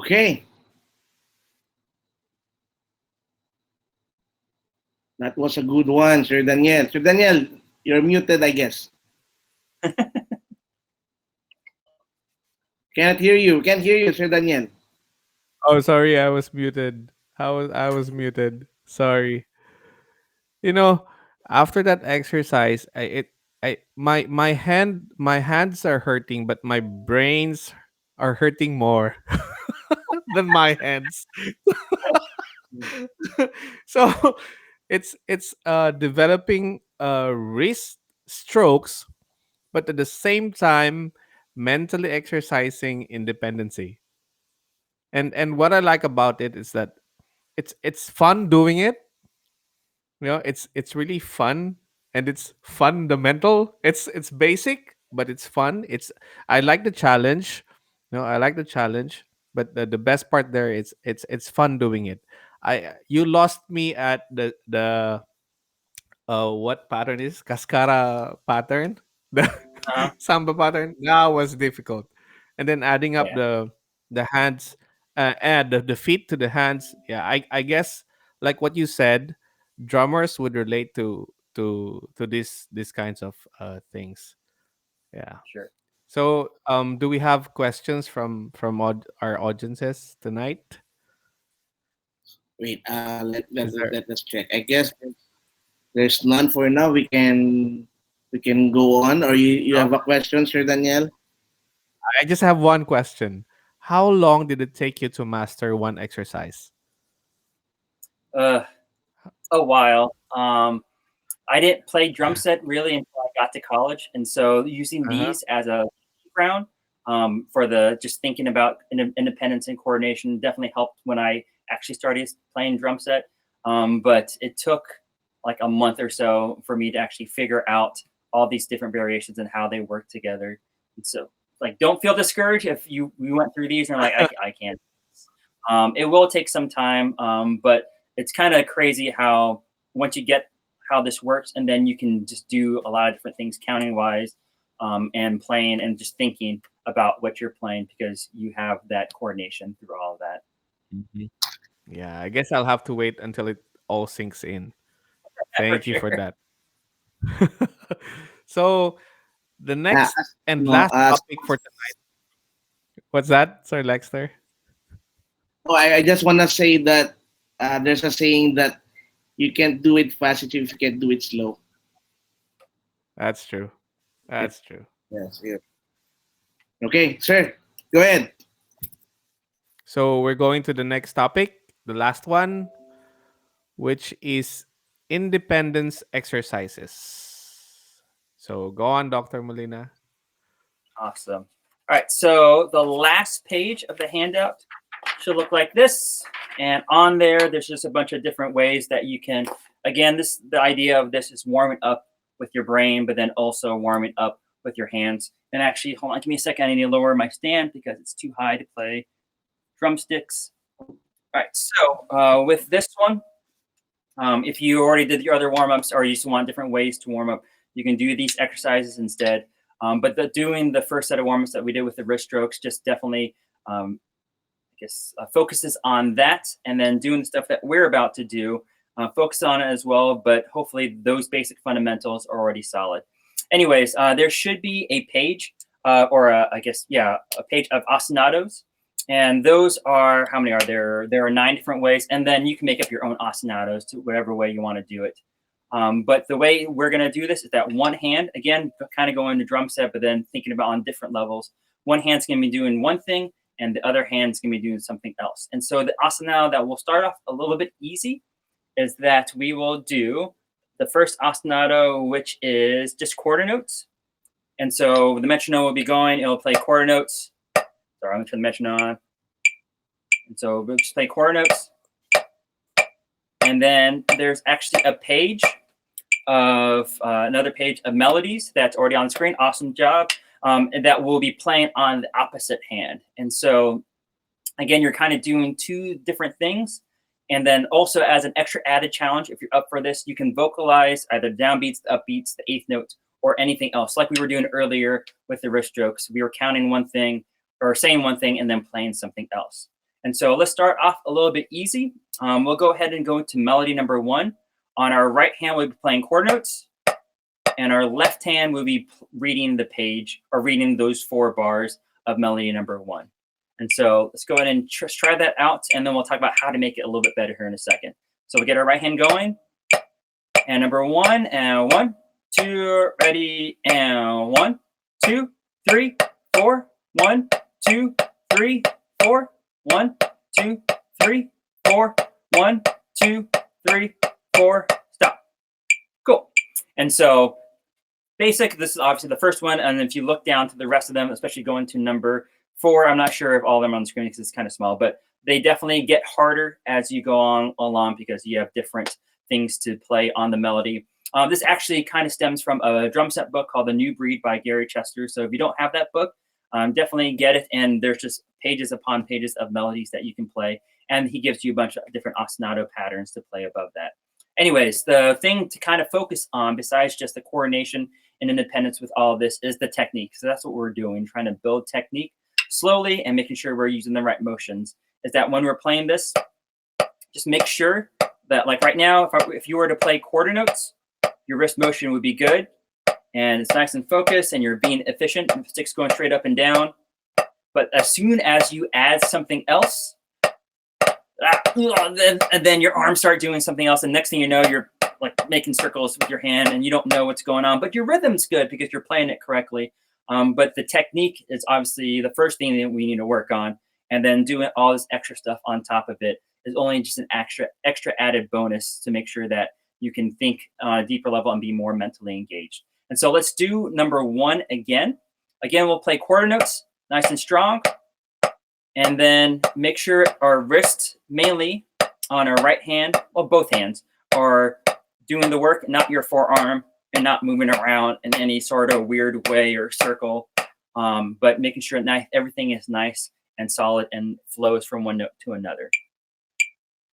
[SPEAKER 1] Okay. That was a good one, Sir Daniel. Sir Daniel, you're muted, I guess. Can't hear you. Can't hear you, Sir Daniel.
[SPEAKER 2] Oh, sorry, I was muted. I was muted. Sorry. You know, after that exercise, my hands are hurting, but my brains are hurting more than my hands. So it's developing wrist strokes, but at the same time mentally exercising independency. And what I like about it is that it's fun doing it. It's really fun, and it's fundamental. It's basic, but it's fun. I like the challenge. I like the challenge, but the best part there is it's fun doing it. I You lost me at the what pattern is cascara pattern, the
[SPEAKER 3] Uh,
[SPEAKER 2] samba pattern. That was difficult, and then adding up
[SPEAKER 3] yeah,
[SPEAKER 2] the hands, add the feet to the hands. Yeah, I guess, like what you said, drummers would relate to these kinds of things. Yeah.
[SPEAKER 3] sure.
[SPEAKER 2] So do we have questions our audiences tonight?
[SPEAKER 1] Wait,
[SPEAKER 2] Is there?
[SPEAKER 1] let us check. I guess there's none for now. We can go on. Or you have a question, Sir Daniel?
[SPEAKER 2] I just have one question. How long did it take you to master one exercise?
[SPEAKER 3] Uh, a while. I didn't play drum set really until I got to college, and so using
[SPEAKER 2] Uh-huh.
[SPEAKER 3] these as a ground for the just thinking about independence and coordination definitely helped when I actually started playing drum set. But it took like a month or so for me to actually figure out all these different variations and how they work together. And so, like, don't feel discouraged if we went through these and are like, I can't. It will take some time, but it's kind of crazy how once you get how this works, and then you can just do a lot of different things counting wise, and playing and just thinking about what you're playing because you have that coordination through all of that.
[SPEAKER 2] Mhm. Yeah, I guess I'll have to wait until it all sinks in.
[SPEAKER 3] For
[SPEAKER 2] Thank you for
[SPEAKER 3] sure.
[SPEAKER 2] that. So the
[SPEAKER 1] Uh,
[SPEAKER 2] next and
[SPEAKER 1] no,
[SPEAKER 2] last topic for tonight. What's that? Sorry, Lexter.
[SPEAKER 1] I just want to say that there's a saying that you can't do it fast if you can do it slow.
[SPEAKER 2] That's true.
[SPEAKER 1] Yeah.
[SPEAKER 2] That's true.
[SPEAKER 1] Yes, yes. Okay, sir, go ahead.
[SPEAKER 2] So we're going to the next topic, the last one, which is independence exercises. So go on, Dr. Molina.
[SPEAKER 3] Awesome. All right, so the last page of the handout should look like this. And on there's just a bunch of different ways that you can, again, the idea of this is warming up with your brain, but then also warming up with your hands. And actually, hold on, give me a second. I need to lower my stand because it's too high to play drumsticks. All right, so with this one, if you already did your other warm-ups or you just want different ways to warm up, you can do these exercises instead. But doing the first set of warm-ups that we did with the wrist strokes just definitely focuses on that, and then doing the stuff that we're about to do, focus on it as well, but hopefully those basic fundamentals are already solid. Anyways, there should be a page a page of ostinatos. And those are, how many are there? There are 9 different ways, and then you can make up your own ostinatos to whatever way you want to do it. But the way we're going to do this is that one hand, again, kind of going to drum set, but then thinking about on different levels. One hand's going to be doing one thing, and the other hand's going to be doing something else. And so the asana that will start off a little bit easy is that we will do the first ostinato, which is just quarter notes. And so the metronome will be going, it'll play quarter notes. Sorry, I'm going to turn the metronome on. And so we'll just play quarter notes. And then there's actually a page of another page of melodies that's already on the screen. Awesome job. And that will be playing on the opposite hand. And so again, you're kind of doing 2 different things. And then also as an extra added challenge, if you're up for this, you can vocalize either downbeats, the upbeats, the 8th notes, or anything else. Like we were doing earlier with the wrist strokes. We were counting one thing or saying one thing and then playing something else. And so let's start off a little bit easy. We'll go ahead and go into melody number 1. On our right hand, we'll be playing chord notes, and our left hand will be reading the page or reading those 4 bars of melody number 1. And so let's go ahead and try that out, and then we'll talk about how to make it a little bit better here in a second. So we'll get our right hand going, and number 1, and 1, 2, ready, and 1, 2, 3, 4, 1, 2, 3, 4, 1, 2, 3, 4, 1, 2, 3, 4, stop. Cool. And so basic, this is obviously the first one, and if you look down to the rest of them, especially going to number 4, I'm not sure if all of them are on the screen because it's kind of small, but they definitely get harder as you go on along because you have different things to play on the melody. This actually kind of stems from a drum set book called The New Breed by Gary Chester. So if you don't have that book, definitely get it. And there's just pages upon pages of melodies that you can play. And he gives you a bunch of different ostinato patterns to play above that. Anyways, the thing to kind of focus on besides just the coordination and independence with all of this is the technique. So that's what we're doing, trying to build technique slowly and making sure we're using the right motions. Is that when we're playing this, just make sure that, like right now, if you were to play quarter notes, your wrist motion would be good, and it's nice and focused, and you're being efficient, and the stick's going straight up and down. But as soon as you add something else, and then your arms start doing something else, and next thing you know, you're like making circles with your hand, and you don't know what's going on. But your rhythm's good because you're playing it correctly. But the technique is obviously the first thing that we need to work on, and then doing all this extra stuff on top of it is only just an extra added bonus to make sure that you can think on a deeper level and be more mentally engaged. And so let's do number 1 again. Again, we'll play quarter notes, nice and strong. And then make sure our wrists, mainly on our right hand, well, both hands, are doing the work, not your forearm, and not moving around in any sort of weird way or circle, but making sure that everything is nice and solid and flows from one note to another.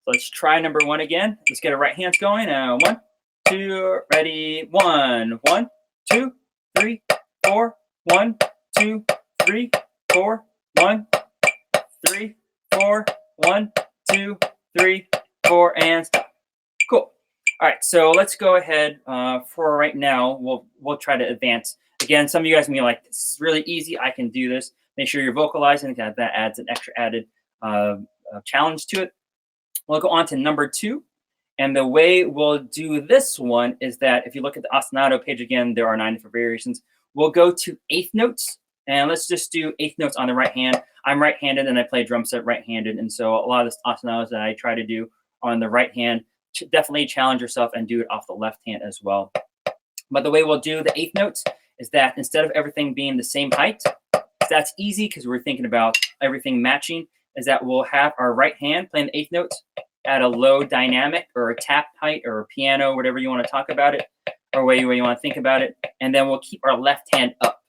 [SPEAKER 3] So let's try number 1 again. Let's get our right hands going. 1, 2, ready, 1, 1, 2, 3, 4, 1, 2, 3, 4, 1, 3, 4, 1, 2, 3, 4, and stop. Cool. All right, so let's go ahead. For right now, we'll try to advance. Again, some of you guys may be like, this is really easy. I can do this. Make sure you're vocalizing. That adds an extra added challenge to it. We'll go on to number 2. And the way we'll do this one is that if you look at the ostinato page again, there are 9 different variations. We'll go to 8th notes. And let's just do 8th notes on the right hand. I'm right-handed and I play drum set right-handed. And so a lot of the ostinatos that I try to do on the right hand, definitely challenge yourself and do it off the left hand as well. But the way we'll do the 8th notes is that instead of everything being the same height, that's easy because we're thinking about everything matching, is that we'll have our right hand playing the 8th notes at a low dynamic or a tap height or a piano, whatever you want to talk about it, or way you want to think about it. And then we'll keep our left hand up.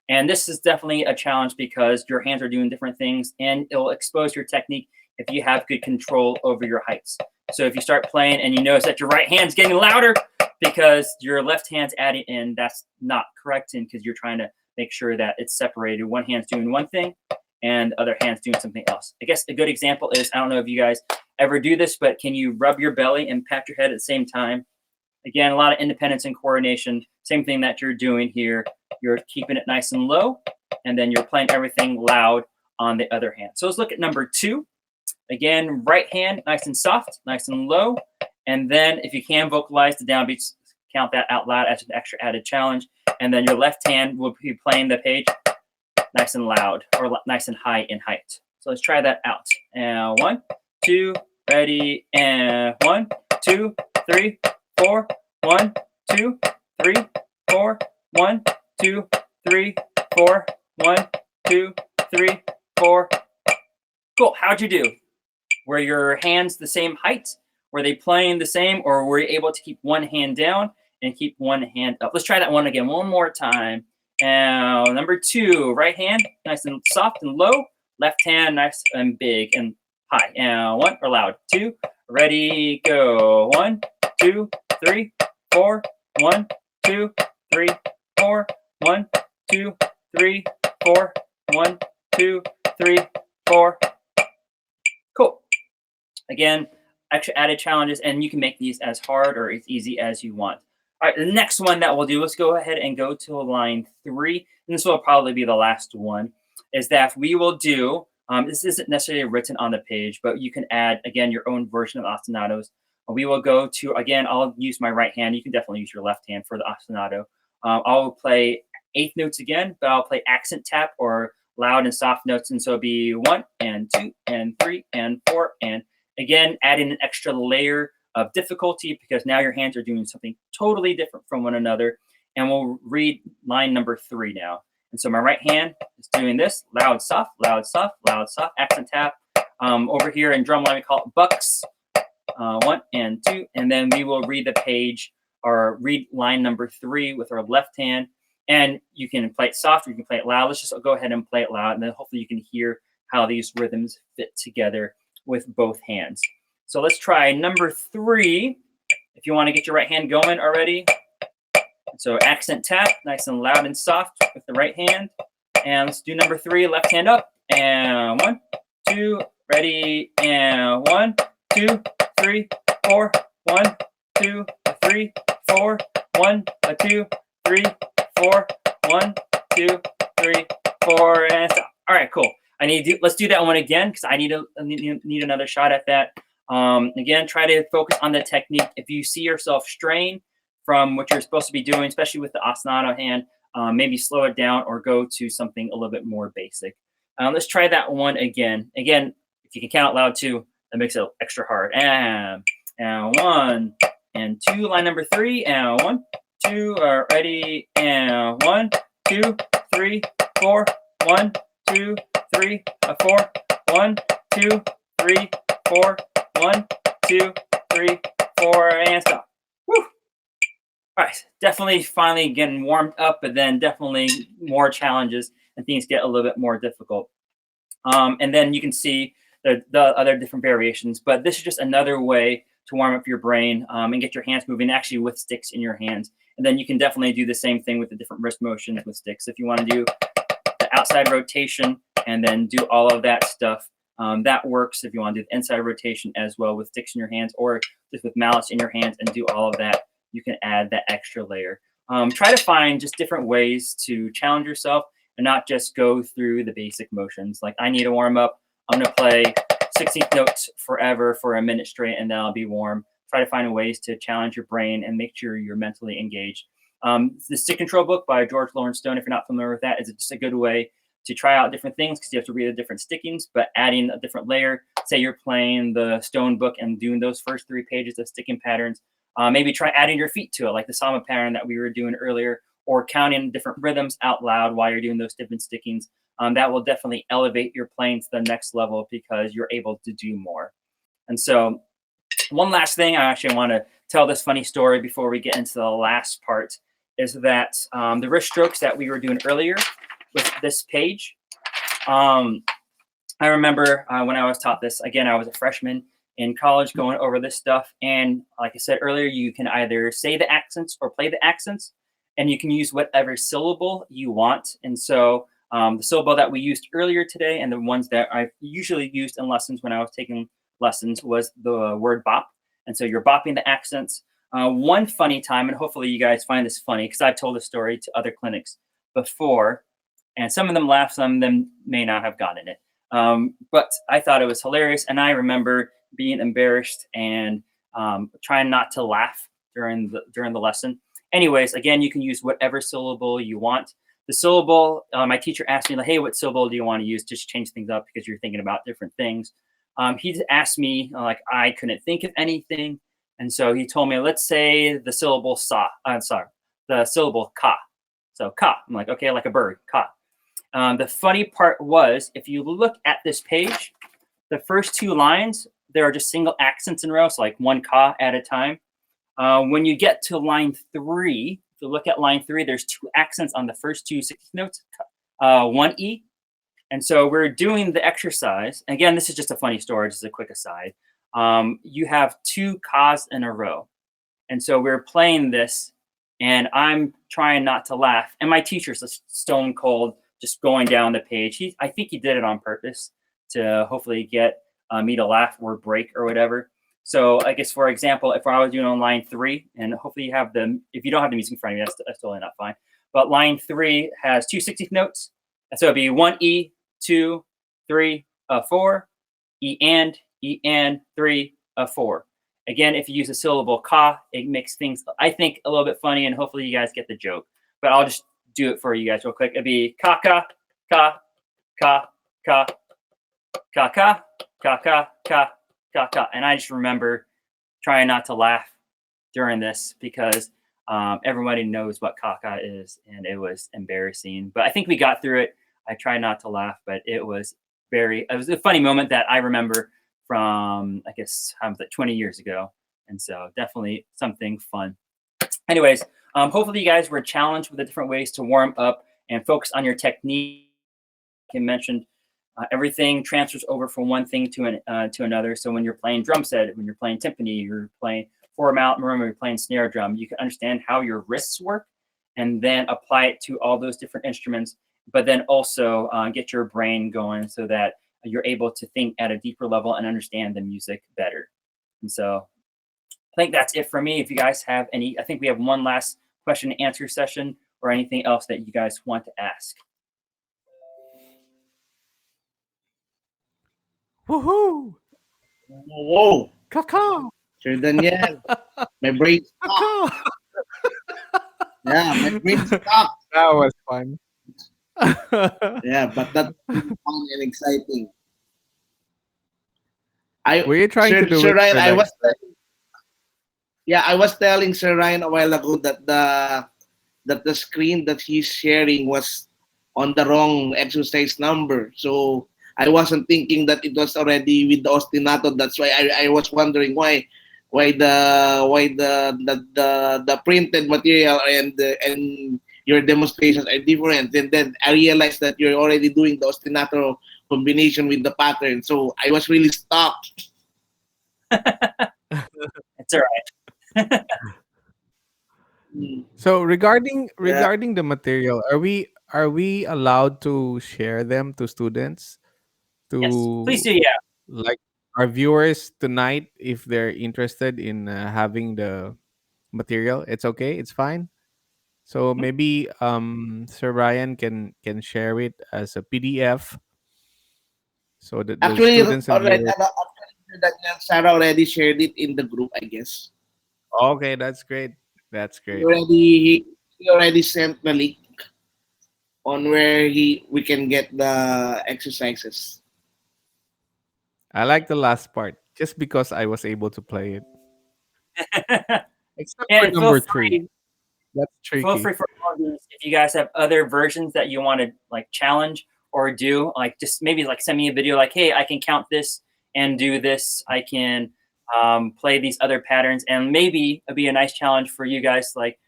[SPEAKER 3] And this is definitely a challenge because your hands are doing different things, and it'll expose your technique if you have good control over your heights. So if you start playing and you notice that your right hand's getting louder because your left hand's adding in, that's not correct, and because you're trying to make sure that it's separated. One hand's doing one thing and the other hand's doing something else. I guess a good example is, I don't know if you guys ever do this, but can you rub your belly and pat your head at the same time? Again, a lot of independence and coordination. Same thing that you're doing here. You're keeping it nice and low, and then you're playing everything loud on the other hand. So let's look at number 2. Again, right hand, nice and soft, nice and low. And then if you can vocalize the downbeats, count that out loud as an extra added challenge. And then your left hand will be playing the page nice and loud or nice and high in height. So let's try that out. And 1, 2, ready, and 1, 2, 3, 4, 1, 2, 3, 4, 1, 2, 3, 4, 1, 2, 3, 4. Cool. How'd you do? Were your hands the same height? Were they playing the same, or were you able to keep one hand down and keep one hand up? Let's try that one again, one more time. Now, number 2, right hand, nice and soft and low. Left hand, nice and big and high. And 1, or loud. 2, ready, go. 1, 2, 3, 4, 1, 2, 3, 4, 1, 2, 3, 4, 1, 2, 3, 4. Cool. Again, extra added challenges, and you can make these as hard or as easy as you want. All right, the next one that we'll do, let's go ahead and go to line 3. And this will probably be the last one, is that we will do, this isn't necessarily written on the page, but you can add, again, your own version of ostinatos. We will go to, again, I'll use my right hand. You can definitely use your left hand for the ostinato. I'll play eighth notes again, but I'll play accent tap or loud and soft notes. And so it'll be 1 and 2 and 3 and 4. And again, adding an extra layer of difficulty because now your hands are doing something totally different from one another. And we'll read line number 3 now. And so my right hand is doing this, loud, soft, loud, soft, loud, soft, accent tap. Over here in drumline, we call it bucks. 1 and 2, and then we will read the page or read line number 3 with our left hand. And you can play it soft or you can play it loud. Let's just go ahead and play it loud, and then hopefully you can hear how these rhythms fit together with both hands. So let's try number 3. If you want to get your right hand going already. So accent tap, nice and loud and soft with the right hand. And let's do number 3, left hand up. And 1, 2, ready. And 1, 2, 3, 4. 1, 2, 3, 4. 1, 2, 3, 4. 1, 2, 3, 4. And stop. All right, cool. Let's do that one again because I need another shot at that. Again, try to focus on the technique. If you see yourself strain from what you're supposed to be doing, especially with the ostinato hand, maybe slow it down or go to something a little bit more basic. Let's try that one again. Again, if you can count out loud too, that makes it extra hard. And 1 and 2, line number 3, and 1, 2, ready, and 1, 2, 3, 4. 1, 2, 3, 4. 1, 2, 3, 4. 1, 2, 3, 4, and stop. Woo! All right, definitely finally getting warmed up, but then definitely more challenges and things get a little bit more difficult. And then you can see the other different variations, but this is just another way to warm up your brain and get your hands moving actually with sticks in your hands. And then you can definitely do the same thing with the different wrist motions with sticks. If you want to do the outside rotation and then do all of that stuff, that works. If you want to do the inside rotation as well with sticks in your hands or just with mallets in your hands and do all of that, you can add that extra layer. Try to find just different ways to challenge yourself and not just go through the basic motions. Like I need to warm up. I'm going to play 16th notes forever for a minute straight, and then I'll be warm. Try to find ways to challenge your brain and make sure you're mentally engaged. The Stick Control book by George Lawrence Stone, if you're not familiar with that, is just a good way to try out different things because you have to read the different stickings, but adding a different layer. Say you're playing the Stone book and doing those first 3 pages of sticking patterns. Maybe try adding your feet to it, like the Sama pattern that we were doing earlier, or counting different rhythms out loud while you're doing those different stickings. That will definitely elevate your playing to the next level because you're able to do more. And so one last thing, I actually want to tell this funny story before we get into the last part, is that the wrist strokes that we were doing earlier with this page, I remember when I was taught this, again, I was a freshman in college going over this stuff. And like I said earlier, you can either say the accents or play the accents, and you can use whatever syllable you want. And so the syllable that we used earlier today and the ones that I've usually used in lessons when I was taking lessons was the word bop. And so you're bopping the accents. One funny time, and hopefully you guys find this funny because I've told this story to other clinics before, and some of them laughed, some of them may not have gotten it. But I thought it was hilarious. And I remember being embarrassed and trying not to laugh during the lesson. Anyways, again, you can use whatever syllable you want. The syllable, my teacher asked me, like, hey, what syllable do you want to use? Just change things up because you're thinking about different things. He asked me, like, I couldn't think of anything. And so he told me, let's say the syllable the syllable ka. So ka, I'm like, okay, like a bird, ka. The funny part was, if you look at this page, the first 2 lines, there are just single accents in a row, so like 1 ka at a time. When you get to line 3, if you look at line 3, there's 2 accents on the first 2 16th notes, 1 E. And so we're doing the exercise. Again, this is just a funny story, just a quick aside. You have 2 kas in a row. And so we're playing this, and I'm trying not to laugh. And my teacher's a stone cold, just going down the page. I think he did it on purpose to hopefully get me to laugh or break or whatever. So I guess, for example, if I was doing on line 3, and hopefully you have the, if you don't have the music in front of you, that's totally not fine. But line 3 has 2 16th notes. So it'd be 1 E, 2, 3, 4, E and 3, 4. Again, if you use a syllable ka, it makes things, I think, a little bit funny, and hopefully you guys get the joke. But I'll just do it for you guys real quick. It'd be ka ka ka ka ka ka ka ka ka ka ka ka. And I just remember trying not to laugh during this because everybody knows what ka ka is, and it was embarrassing. But I think we got through it. I tried not to laugh, but it was a funny moment that I remember from, I guess, 20 years ago. And so definitely something fun. Anyways, hopefully you guys were challenged with the different ways to warm up and focus on your technique. Like I mentioned, everything transfers over from one thing to another. So when you're playing drum set, when you're playing timpani, you're playing four mount marimba, you're playing snare drum, you can understand how your wrists work and then apply it to all those different instruments, but then also get your brain going so that you're able to think at a deeper level and understand the music better. And so I think that's it for me. If you guys have any, I think we have one last question and answer session or anything else that you guys want to ask.
[SPEAKER 2] Woohoo!
[SPEAKER 1] Whoa,
[SPEAKER 2] Kakao!
[SPEAKER 1] Sir Daniel, my brain stopped.
[SPEAKER 2] Kakao!
[SPEAKER 1] Yeah, my brain stopped.
[SPEAKER 2] That was fun.
[SPEAKER 1] Yeah, but that's really fun and exciting.
[SPEAKER 2] Were you trying to do
[SPEAKER 1] Sir
[SPEAKER 2] it
[SPEAKER 1] Ryan,
[SPEAKER 2] for like
[SPEAKER 1] I was telling Sir Ryan a while ago that the screen that he's sharing was on the wrong exercise number. So I wasn't thinking that it was already with the ostinato. That's why I was wondering why the printed material and your demonstrations are different. And then I realized that you're already doing the ostinato combination with the pattern. So I was really stuck.
[SPEAKER 3] It's all right.
[SPEAKER 2] So regarding
[SPEAKER 1] Yeah.
[SPEAKER 2] the material, are we allowed to share them to students,
[SPEAKER 3] Yes, please
[SPEAKER 2] to
[SPEAKER 3] do. Yeah.
[SPEAKER 2] like our viewers tonight if they're interested in having the material? It's okay. It's fine. So maybe Sir Ryan can share it as a PDF so that the
[SPEAKER 1] Actually,
[SPEAKER 2] students and
[SPEAKER 1] already,
[SPEAKER 2] viewers.
[SPEAKER 1] Sarah already shared it in the group, I guess.
[SPEAKER 2] Okay, that's great. That's
[SPEAKER 1] He
[SPEAKER 2] great.
[SPEAKER 1] already he already sent the link on where we can get the exercises.
[SPEAKER 2] I like the last part just because I was able to play it. Except for
[SPEAKER 3] And feel
[SPEAKER 2] number 3.
[SPEAKER 3] free,
[SPEAKER 2] That's
[SPEAKER 3] feel
[SPEAKER 2] tricky.
[SPEAKER 3] free for all of these. If you guys have other versions that you want to like challenge or do, like just maybe like send me a video like, hey, I can count this and do this. I can play these other patterns, and maybe it'd be a nice challenge for you guys. Like,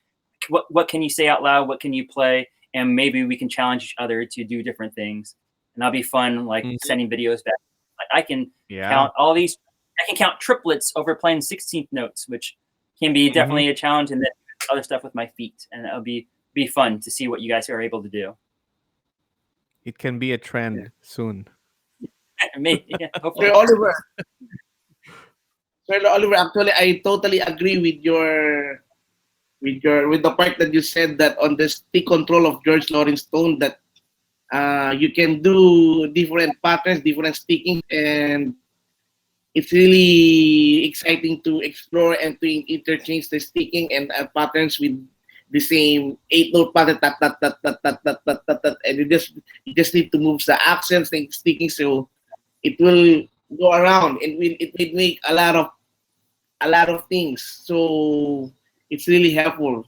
[SPEAKER 3] what can you say out loud? What can you play? And maybe we can challenge each other to do different things, and that'll be fun. Like
[SPEAKER 2] Mhm.
[SPEAKER 3] sending videos back. Like I can
[SPEAKER 2] Yeah.
[SPEAKER 3] count all these. I can count triplets over playing 16th notes, which can be
[SPEAKER 2] Mhm.
[SPEAKER 3] definitely a challenge, and then other stuff with my feet, and it'll be fun to see what you guys are able to do.
[SPEAKER 2] It can be a
[SPEAKER 1] Yeah.
[SPEAKER 2] trend soon.
[SPEAKER 3] Maybe, yeah,
[SPEAKER 1] Sir
[SPEAKER 3] hopefully.
[SPEAKER 1] Oliver, Sir Oliver, actually, I totally agree with the part that you said that on the stick control of George Lawrence Stone that you can do different patterns, different stickings, and it's really exciting to explore and to interchange the sticking and patterns with the same eight note pattern, tat, tat, tat, tat, tat, tat, tat, tat, tat, and you just need to move the accents and sticking, so it will go around and it will make a lot of things. So it's really helpful.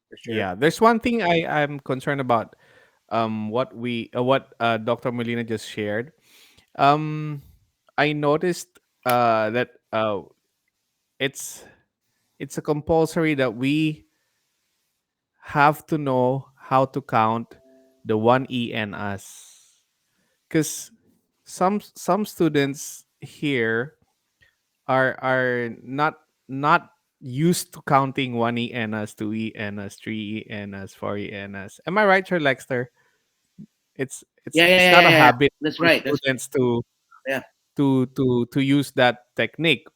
[SPEAKER 3] For sure.
[SPEAKER 2] Yeah, there's one thing I'm concerned about. What Dr. Molina just shared. Um, I noticed that it's it's a compulsory that we have to know how to count the one E and us, because some students here are not used to counting one E and us, two E and us, three E and us, four E and us. Am I right, Sir Lexter?
[SPEAKER 1] Yeah, yeah,
[SPEAKER 2] it's
[SPEAKER 1] yeah,
[SPEAKER 2] not a
[SPEAKER 1] yeah, yeah.
[SPEAKER 2] habit
[SPEAKER 1] That's
[SPEAKER 2] for
[SPEAKER 1] right. That's
[SPEAKER 2] students to
[SPEAKER 1] yeah.
[SPEAKER 2] use that technique.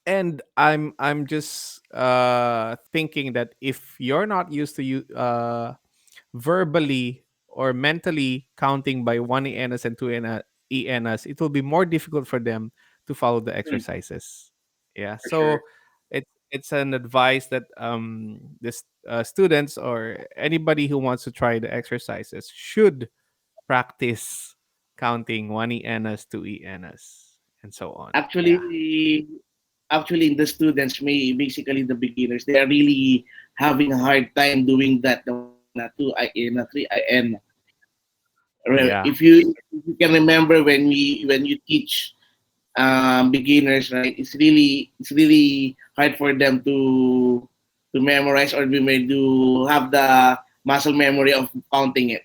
[SPEAKER 2] And I'm just thinking that if you're not used to verbally or mentally counting by one ENS and two ENS, it will be more difficult for them to follow the
[SPEAKER 3] Mm,
[SPEAKER 2] exercises. Yeah.
[SPEAKER 3] for sure.
[SPEAKER 2] So it's an advice that this students or anybody who wants to try the exercises should practice counting one ENS, two ENS, and so on. Yeah.
[SPEAKER 1] Actually, actually, the students, may basically the beginners, they are really having a hard time doing that. The 1, 2, IN, 3, IN. Well,
[SPEAKER 2] Yeah.
[SPEAKER 1] if you can remember when you teach beginners, right? It's really hard for them to memorize or to have the muscle memory of counting it.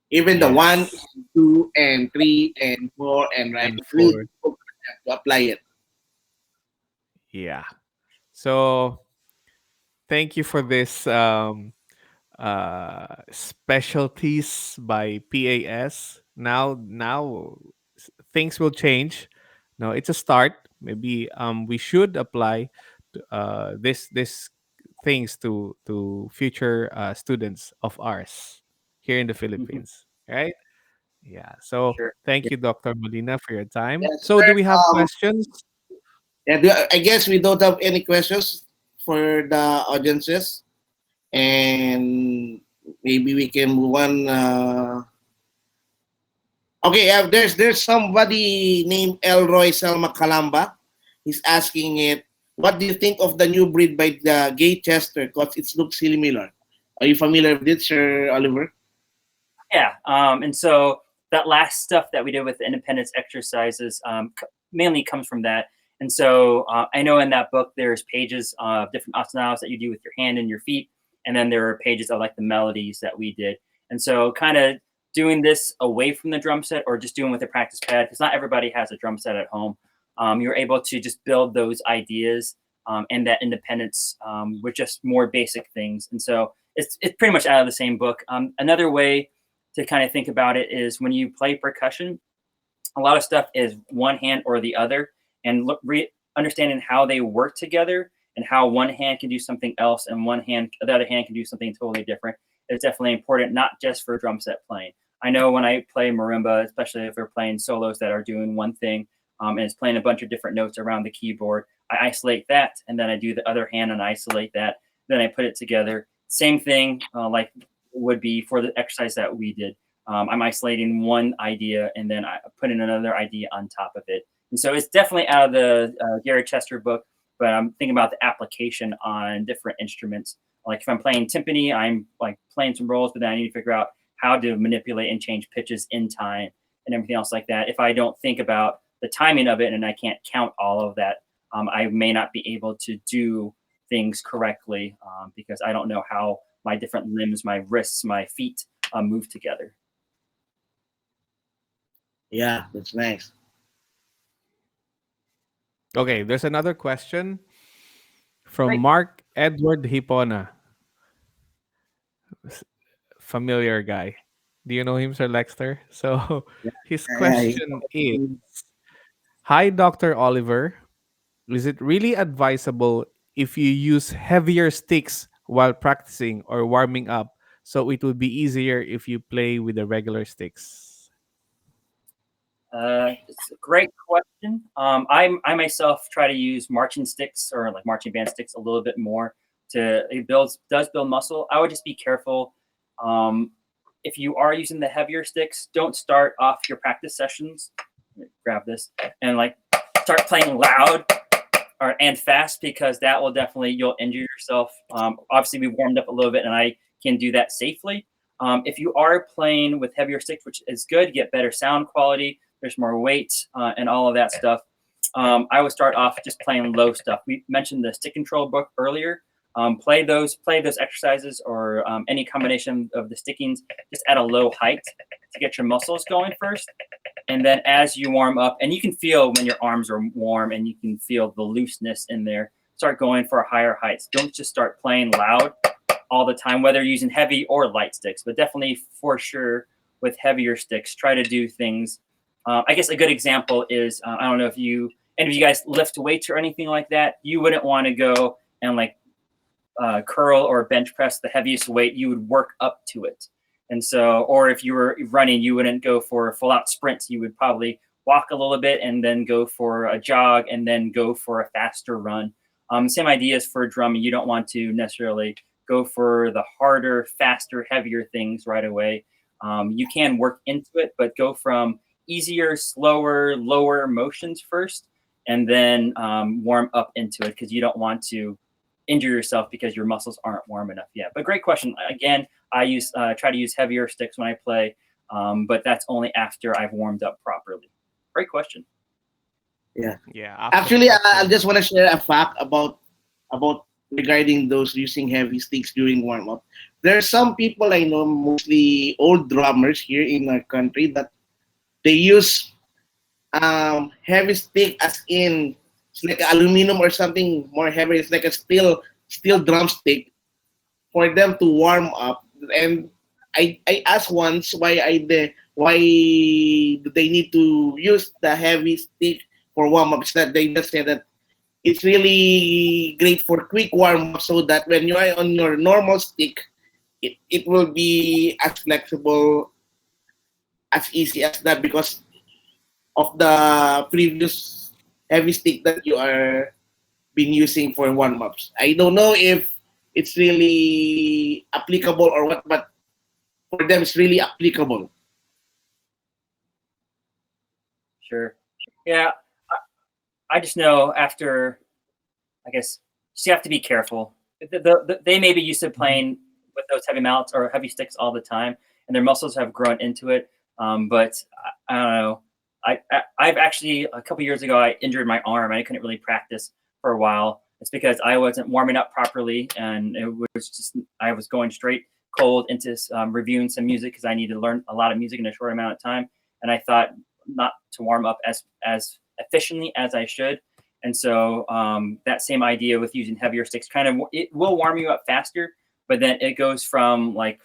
[SPEAKER 1] Even the one,
[SPEAKER 2] Yes.
[SPEAKER 1] 2 and 3 and 4 and right,
[SPEAKER 2] And
[SPEAKER 1] it's really
[SPEAKER 2] for
[SPEAKER 1] difficult for them to apply it.
[SPEAKER 2] yeah. So thank you for this specialties by PAS. Now things will change. No, it's a start. Maybe we should apply this things to future students of ours here in the
[SPEAKER 3] Mhm,
[SPEAKER 2] Philippines, right? Yeah. So
[SPEAKER 3] sure.
[SPEAKER 2] thank you, Dr. Molina, for your time.
[SPEAKER 1] Yes,
[SPEAKER 2] So
[SPEAKER 1] sir.
[SPEAKER 2] do we have questions?
[SPEAKER 1] Yeah, I guess we don't have any questions for the audiences, and maybe we can move on. Okay, there's somebody named Elroy Selma Kalamba. He's asking it. What do you think of the new breed by the Gay Chester? Because it looks similar. Are you familiar with it, Sir Oliver?
[SPEAKER 3] Yeah. And so that last stuff that we did with the independence exercises mainly comes from that. And so I know in that book there's pages of different asanas that you do with your hand and your feet, and then there are pages of like the melodies that we did. And so kind of doing this away from the drum set or just doing with a practice pad, because not everybody has a drum set at home. You're able to just build those ideas and that independence with just more basic things. And so it's pretty much out of the same book. Another way to kind of think about it is when you play percussion, a lot of stuff is one hand or the other, and understanding how they work together and how one hand can do something else and the other hand can do something totally different is definitely important, not just for drum set playing. I know when I play marimba, especially if we're playing solos that are doing one thing and it's playing a bunch of different notes around the keyboard, I isolate that and then I do the other hand and isolate that. Then I put it together. Same thing like would be for the exercise that we did. I'm isolating one idea and then I put in another idea on top of it. And so it's definitely out of the Gary Chester book, but I'm thinking about the application on different instruments. Like if I'm playing timpani, I'm like playing some rolls, but then I need to figure out how to manipulate and change pitches in time and everything else like that. If I don't think about the timing of it and I can't count all of that, I may not be able to do things correctly because I don't know how my different limbs, my wrists, my feet move together.
[SPEAKER 1] Yeah, that's nice.
[SPEAKER 2] Okay, there's another question from
[SPEAKER 3] Great.
[SPEAKER 2] Mark Edward Hipona. Familiar guy. Do you know him, Sir Lexter? So his
[SPEAKER 1] Yeah,
[SPEAKER 2] question is, hi, Dr. Oliver. Is it really advisable if you use heavier sticks while practicing or warming up so it would be easier if you play with the regular sticks?
[SPEAKER 3] It's a great question. I myself try to use marching sticks or like marching band sticks a little bit more it does build muscle. I would just be careful. Um, if you are using the heavier sticks, don't start off your practice sessions. Let me grab this and like start playing loud and fast because that will definitely you'll injure yourself. Obviously, we warmed up a little bit, and I can do that safely. If you are playing with heavier sticks, which is good, get better sound quality. There's more weight and all of that stuff. I would start off just playing low stuff. We mentioned the stick control book earlier. Play those exercises or any combination of the stickings just at a low height to get your muscles going first. And then as you warm up, and you can feel when your arms are warm and you can feel the looseness in there, start going for higher heights. Don't just start playing loud all the time, whether you're using heavy or light sticks, but definitely for sure with heavier sticks, try to do things. I guess a good example is, I don't know if any of you guys lift weights or anything like that. You wouldn't want to go and like curl or bench press the heaviest weight. You would work up to it. And so, or if you were running, you wouldn't go for a full out sprint. You would probably walk a little bit and then go for a jog and then go for a faster run. Same ideas for drumming. You don't want to necessarily go for the harder, faster, heavier things right away. You can work into it, but go from easier, slower, lower motions first, and then warm up into it, because you don't want to injure yourself because your muscles aren't warm enough yet. But great question. Again, I try to use heavier sticks when I play, but that's only after I've warmed up properly. Great question.
[SPEAKER 1] Yeah.
[SPEAKER 2] Yeah.
[SPEAKER 1] Actually, I just want to share a fact about regarding those using heavy sticks during warm up. There are some people I know, mostly old drummers here in our country, that they use heavy stick, as in it's like aluminum or something more heavy. It's like a steel drumstick for them to warm up. And I asked once why do they need to use the heavy stick for warm ups. That they just said that it's really great for quick warm up, so that when you are on your normal stick, it will be as flexible, as easy as that, because of the previous heavy stick that you are been using for warm ups. I don't know if it's really applicable or what, but for them it's really applicable.
[SPEAKER 3] Sure. Yeah. I just know after, I guess, you have to be careful. They may be used to playing with those heavy mallets or heavy sticks all the time, and their muscles have grown into it. But I don't know. I've actually, a couple years ago, I injured my arm. I couldn't really practice for a while. It's because I wasn't warming up properly, and it was just, I was going straight cold into reviewing some music, because I needed to learn a lot of music in a short amount of time. And I thought not to warm up as efficiently as I should. And so that same idea with using heavier sticks, kind of, it will warm you up faster, but then it goes from, like,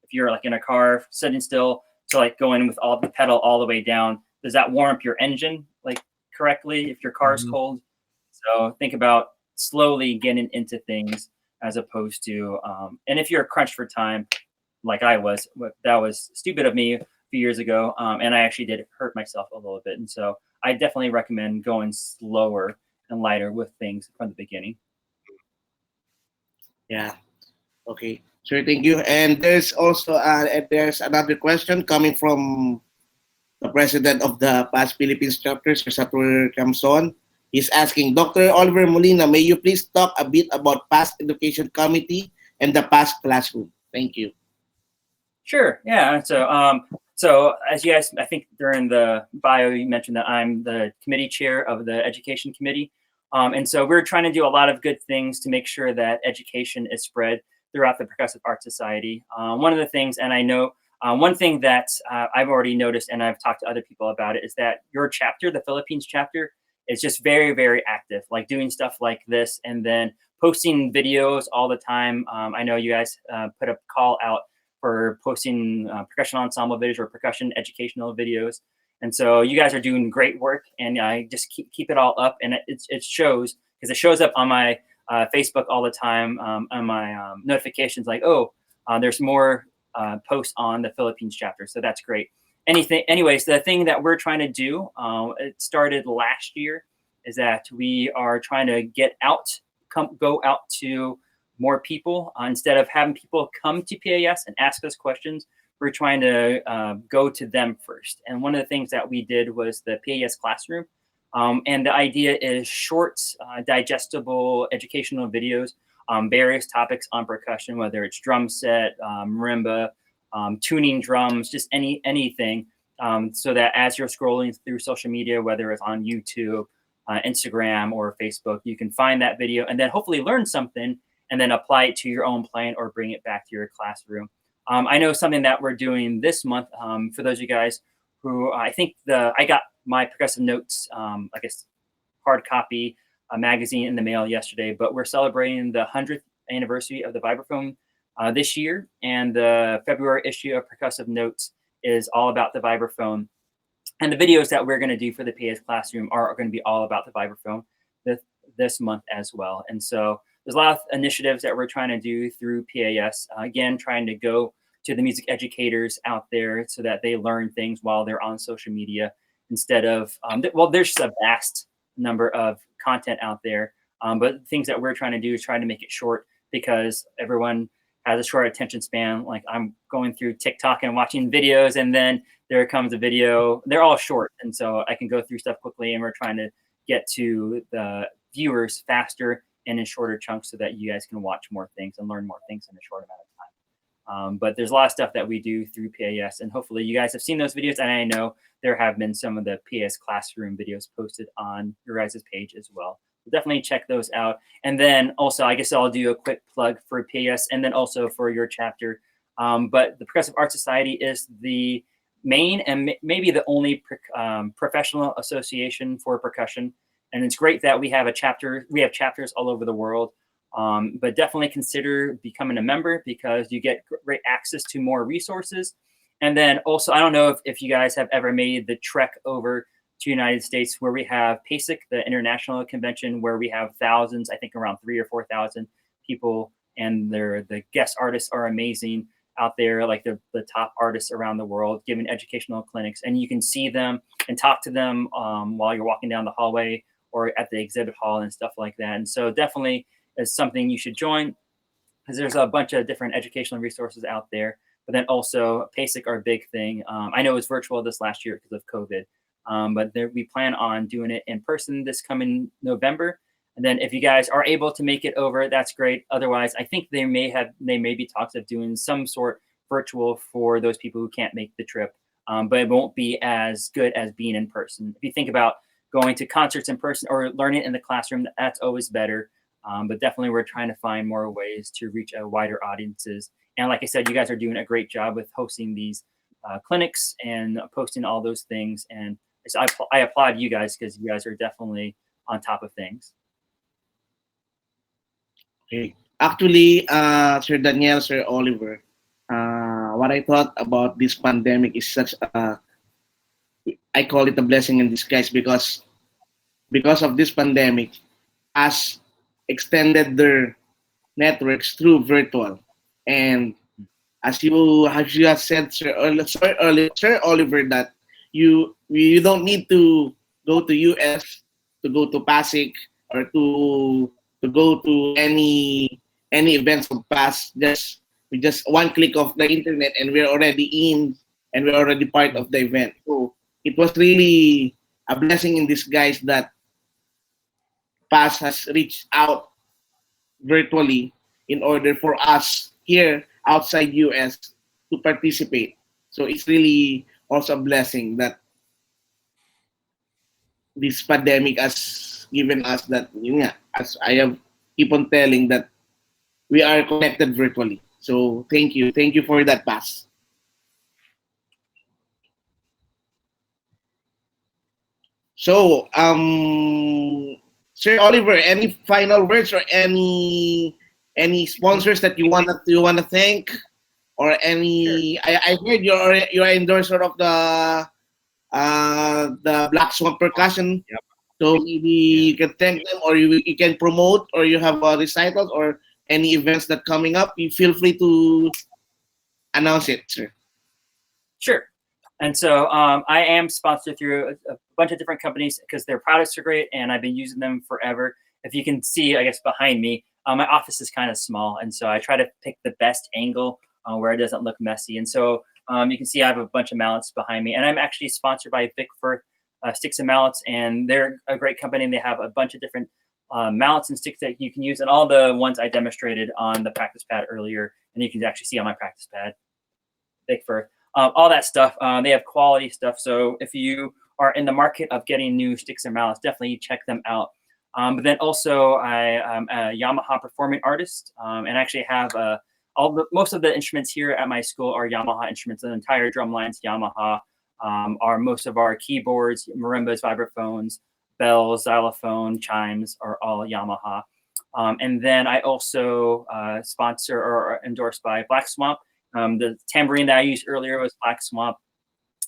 [SPEAKER 3] if you're like in a car sitting still, to like going with all the pedal all the way down. Does that warm up your engine like correctly if your car's cold? So think about slowly getting into things, as opposed to, and if you're crunched for time, like I was, that was stupid of me a few years ago. And I actually did hurt myself a little bit. And so I definitely recommend going slower and lighter with things from the beginning.
[SPEAKER 1] Yeah. Okay. Sure. Thank you. And there's also there's another question coming from the president of the past Philippines chapter, Sir Satur Camson. He's asking, Dr. Oliver Molina, may you please talk a bit about past education committee and the past classroom? Thank you.
[SPEAKER 3] Sure. Yeah. So as you guys, I think during the bio, you mentioned that I'm the committee chair of the education committee. And so we're trying to do a lot of good things to make sure that education is spread throughout the Percussive Art Society. One of the things, and I know one thing that I've already noticed, and I've talked to other people about it, is that your chapter, the Philippines chapter, is just very, very active, like doing stuff like this, and then posting videos all the time. I know you guys put a call out for posting percussion ensemble videos or percussion educational videos. And so you guys are doing great work, and I just keep it all up, and it shows, because it shows up on my Facebook all the time, on my notifications, like, oh, there's more posts on the Philippines chapter. So that's great. Anyways, the thing that we're trying to do, it started last year, is that we are trying to go out to more people. Instead of having people come to PAS and ask us questions, we're trying to go to them first. And one of the things that we did was the PAS classroom. And the idea is short, digestible educational videos on various topics on percussion, whether it's drum set, marimba, tuning drums, just anything, so that as you're scrolling through social media, whether it's on YouTube, Instagram, or Facebook, you can find that video and then hopefully learn something and then apply it to your own playing or bring it back to your classroom. I know something that we're doing this month, for those of you guys who, I think I got my Percussive Notes, I guess, hard copy magazine in the mail yesterday, but we're celebrating the 100th anniversary of the vibraphone this year, and the February issue of Percussive Notes is all about the vibraphone. And the videos that we're going to do for the PAS classroom are going to be all about the vibraphone this month as well. And so there's a lot of initiatives that we're trying to do through PAS. Again, trying to go to the music educators out there so that they learn things while they're on social media instead of, well, there's a vast number of content out there. But things that we're trying to do is trying to make it short, because everyone has a short attention span. Like, I'm going through TikTok and watching videos, and then there comes a video. They're all short, and so I can go through stuff quickly, and we're trying to get to the viewers faster and in shorter chunks so that you guys can watch more things and learn more things in a short amount of time. But there's a lot of stuff that we do through PAS, and hopefully you guys have seen those videos, and I know there have been some of the PAS classroom videos posted on your guys' page as well. Definitely check those out. And then also, I guess I'll do a quick plug for PAS and then also for your chapter. But the Percussive Art Society is the main and maybe the only professional association for percussion. And it's great that we have a chapter. We have chapters all over the world. But definitely consider becoming a member, because you get great access to more resources. And then also, I don't know if you guys have ever made the trek over to United States, where we have PASIC, the international convention, where we have thousands, I think around 3,000 or 4,000 people, and the guest artists are amazing out there, like the top artists around the world giving educational clinics, and you can see them and talk to them while you're walking down the hallway or at the exhibit hall and stuff like that. And so definitely is something you should join, because there's a bunch of different educational resources out there. But then also PASIC are a big thing. I know it was virtual this last year because of COVID. But we plan on doing it in person this coming November. And then if you guys are able to make it over, that's great. Otherwise, I think they may be talks of doing some sort virtual for those people who can't make the trip. But it won't be as good as being in person. If you think about going to concerts in person or learning in the classroom, that's always better. But definitely we're trying to find more ways to reach a wider audiences. And like I said, you guys are doing a great job with hosting these clinics and posting all those things. And so I applaud you guys, because you guys are definitely on top of things.
[SPEAKER 1] Okay. Actually, Sir Daniel, Sir Oliver, what I thought about this pandemic is such I call it a blessing in disguise, because of this pandemic has extended their networks through virtual. And as you have said, Sir Oliver, that you don't need to go to US to go to PASIC or to go to any events of PAS. With just one click of the internet, and we're already in, and we're already part of the event. So it was really a blessing in disguise that PAS has reached out virtually in order for us here outside US to participate. So it's really also a blessing that this pandemic has given us that, as I have keep on telling, that we are connected virtually. So thank you for that, PAS. So Sir Oliver, any final words or any sponsors that you wanna thank, or any?
[SPEAKER 3] Sure.
[SPEAKER 1] I heard you're endorser of the Black Swan Percussion.
[SPEAKER 2] Yep.
[SPEAKER 1] So maybe you can thank them, or you can promote, or you have recitals or any events that coming up. You feel free to announce it, sir.
[SPEAKER 3] Sure. And so I am sponsored through a bunch of different companies, because their products are great and I've been using them forever. If you can see, I guess, behind me, my office is kind of small. And so I try to pick the best angle where it doesn't look messy. And so you can see I have a bunch of mallets behind me. And I'm actually sponsored by Vic Firth Sticks and Mallets. And they're a great company. And they have a bunch of different mallets and sticks that you can use. And all the ones I demonstrated on the practice pad earlier, and you can actually see on my practice pad, Vic Firth. All that stuff. They have quality stuff. So if you are in the market of getting new sticks and mallets, definitely check them out. But then also I'm a Yamaha performing artist, and actually have most of the instruments here at my school are Yamaha instruments. The entire drum line's Yamaha. Are most of our keyboards, marimbas, vibraphones, bells, xylophone, chimes are all Yamaha. And then I also sponsor or endorsed by Black Swamp. The tambourine that I used earlier was Black Swamp.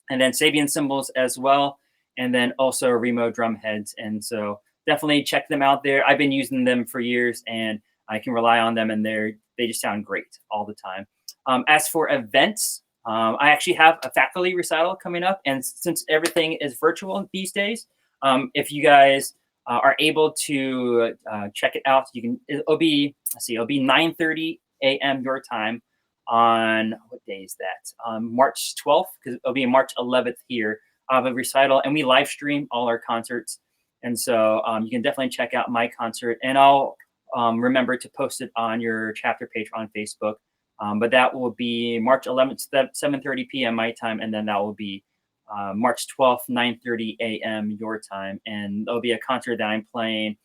[SPEAKER 3] And then Sabian cymbals as well. And then also Remo drum heads. And so definitely check them out there. I've been using them for years and I can rely on them, and they just sound great all the time. As for events, I actually have a faculty recital coming up. And since everything is virtual these days, if you guys are able to check it out, it'll be 9:30 a.m. your time on, what day is that? March 12th, because it'll be March 11th here of a recital, and we live stream all our concerts. And so you can definitely check out my concert, and I'll remember to post it on your chapter page on Facebook. But that will be March 11th, 7:30 p.m. my time, and then that will be March 12th, 9:30 a.m. your time. And there'll be a concert that I'm playing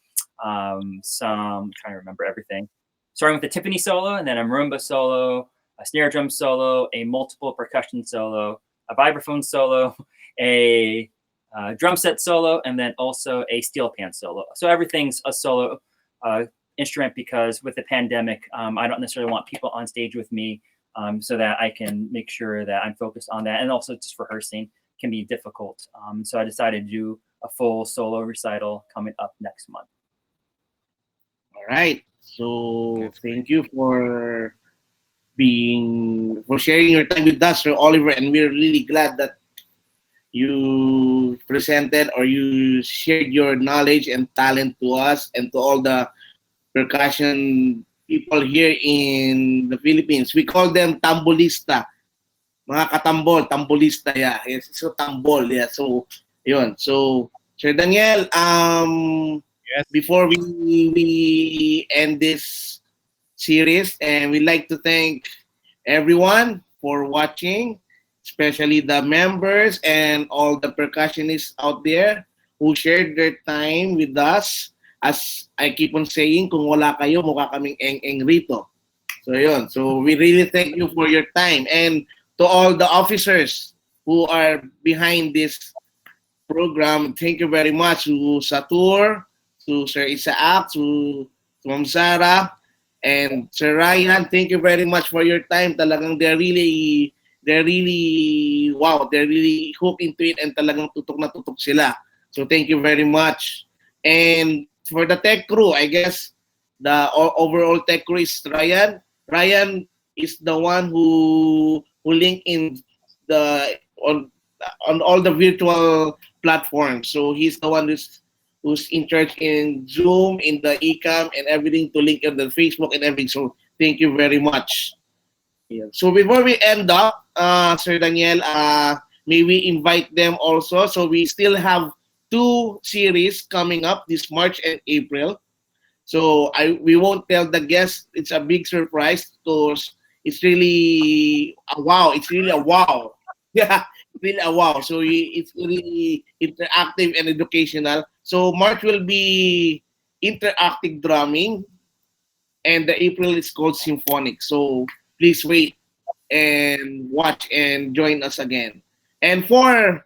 [SPEAKER 3] I'm trying to remember everything. Starting with the Tiffany solo, and then a marimba solo, a snare drum solo, a multiple percussion solo, a vibraphone solo, a drum set solo, and then also a steel pan solo. So everything's a solo instrument, because with the pandemic, I don't necessarily want people on stage with me, so that I can make sure that I'm focused on that. And also just rehearsing can be difficult. So I decided to do a full solo recital coming up next month.
[SPEAKER 1] All right. So
[SPEAKER 2] That's
[SPEAKER 1] thank you for sharing your time with us, Sir Oliver, and we're really glad that you presented or you shared your knowledge and talent to us and to all the percussion people here in the Philippines. We call them tambolista. Mga katambol, tambolista, yeah. Yes, so tambol, yeah. So, yun. So, Sir Daniel,
[SPEAKER 2] Yes.
[SPEAKER 1] before we end this series, and we'd like to thank everyone for watching, especially the members and all the percussionists out there who shared their time with us. As I keep on saying, kung wala kayo, mukha kaming eng-eng rito. So yun. So we really thank you for your time. And to all the officers who are behind this program, thank you very much to Satur, to Sir Isaac, to Ma'am Sarah, and Sir Ryan. Thank you very much for your time. Talagang they're really hooked into it, and talagang tutok na tutok sila. So thank you very much. And for the tech crew, I guess the overall tech crew is Ryan. Ryan is the one who link in the on all the virtual platforms. So he's the one who's in charge in Zoom, in the eCam, and everything to link in the Facebook and everything. So thank you very much. Yeah. So before we end up, Sir Daniel, may we invite them also. So we still have 2 series coming up this March and April. So we won't tell the guests. It's a big surprise because it's really a wow. It's really a wow. Yeah, really a wow. So it's really interactive and educational. So March will be interactive drumming, and the April is called symphonic. So please wait and watch and join us again. And for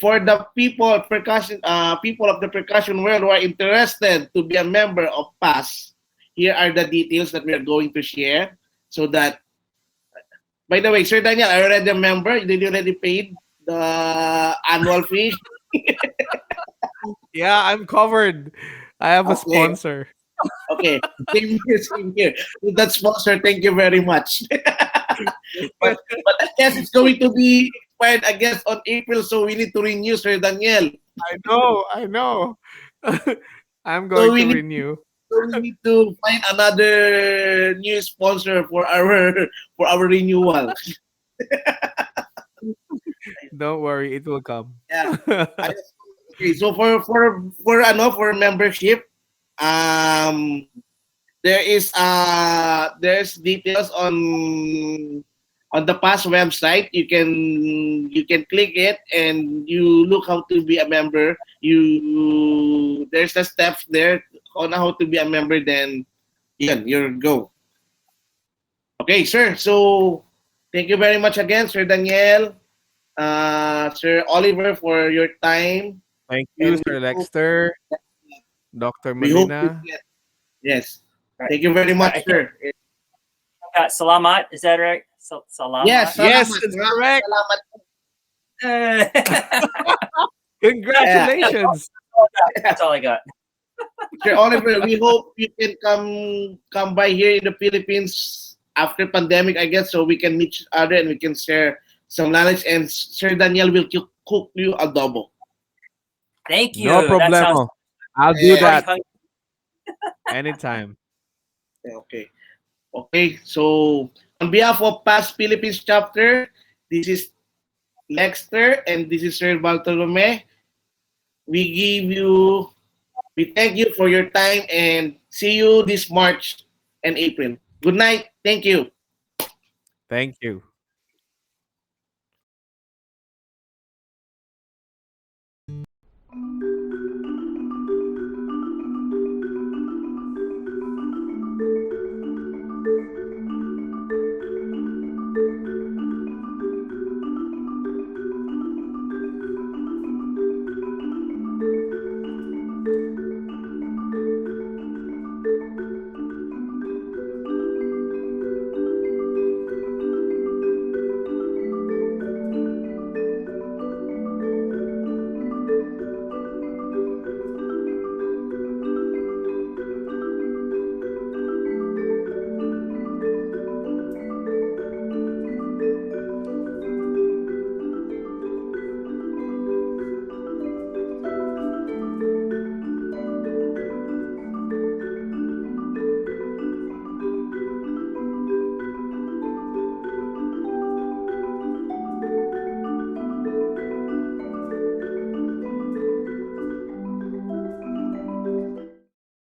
[SPEAKER 1] the people of the percussion world who are interested to be a member of PAS, here are the details that we are going to share. So that, by the way, Sir Daniel, are you already a member? Did you already paid the annual fee?
[SPEAKER 2] Yeah, I'm covered. I have a
[SPEAKER 1] Okay.
[SPEAKER 2] sponsor.
[SPEAKER 1] Okay, same here, same here. With that sponsor, thank you very much. but I guess it's going to be expired, I guess, on April, so we need to renew, Sir Daniel.
[SPEAKER 2] I know. I'm
[SPEAKER 1] So
[SPEAKER 2] going
[SPEAKER 1] we
[SPEAKER 2] to
[SPEAKER 1] need
[SPEAKER 2] renew.
[SPEAKER 1] we need to find another new sponsor for our renewal.
[SPEAKER 2] Don't worry, it will come.
[SPEAKER 1] Yeah. Okay, so for membership, um there's details on the PAS website. You can click it and you look how to be a member. There's the steps there on how to be a member. Then you're go. Okay, sir. So thank you very much again, Sir Daniel, Sir Oliver, for your time.
[SPEAKER 2] Thank you,
[SPEAKER 1] And
[SPEAKER 2] Sir Lexter, Dr.
[SPEAKER 1] we hope to
[SPEAKER 2] Molina.
[SPEAKER 1] get yes.
[SPEAKER 3] Right.
[SPEAKER 1] Thank you very much,
[SPEAKER 3] I think-
[SPEAKER 1] sir.
[SPEAKER 3] Salamat, is that right? Salamat.
[SPEAKER 1] Yes,
[SPEAKER 2] Yes,
[SPEAKER 1] salamat.
[SPEAKER 2] it's correct.
[SPEAKER 1] Salamat.
[SPEAKER 2] Congratulations.
[SPEAKER 3] That's all I got.
[SPEAKER 1] Sir Oliver, we hope you can come by here in the Philippines after pandemic, I guess, so we can meet each other and we can share some knowledge. And Sir Daniel will cook you adobo.
[SPEAKER 3] Thank you.
[SPEAKER 2] No
[SPEAKER 3] That sounds
[SPEAKER 2] problemo. I'll do
[SPEAKER 1] Yeah.
[SPEAKER 2] that
[SPEAKER 3] hungry.
[SPEAKER 2] anytime.
[SPEAKER 1] Okay. Okay. So on behalf of Past Philippines chapter, this is Lexter and this is Sir Bartolome. We thank you for your time and see you this March and April. Good night. Thank you.
[SPEAKER 2] Thank you.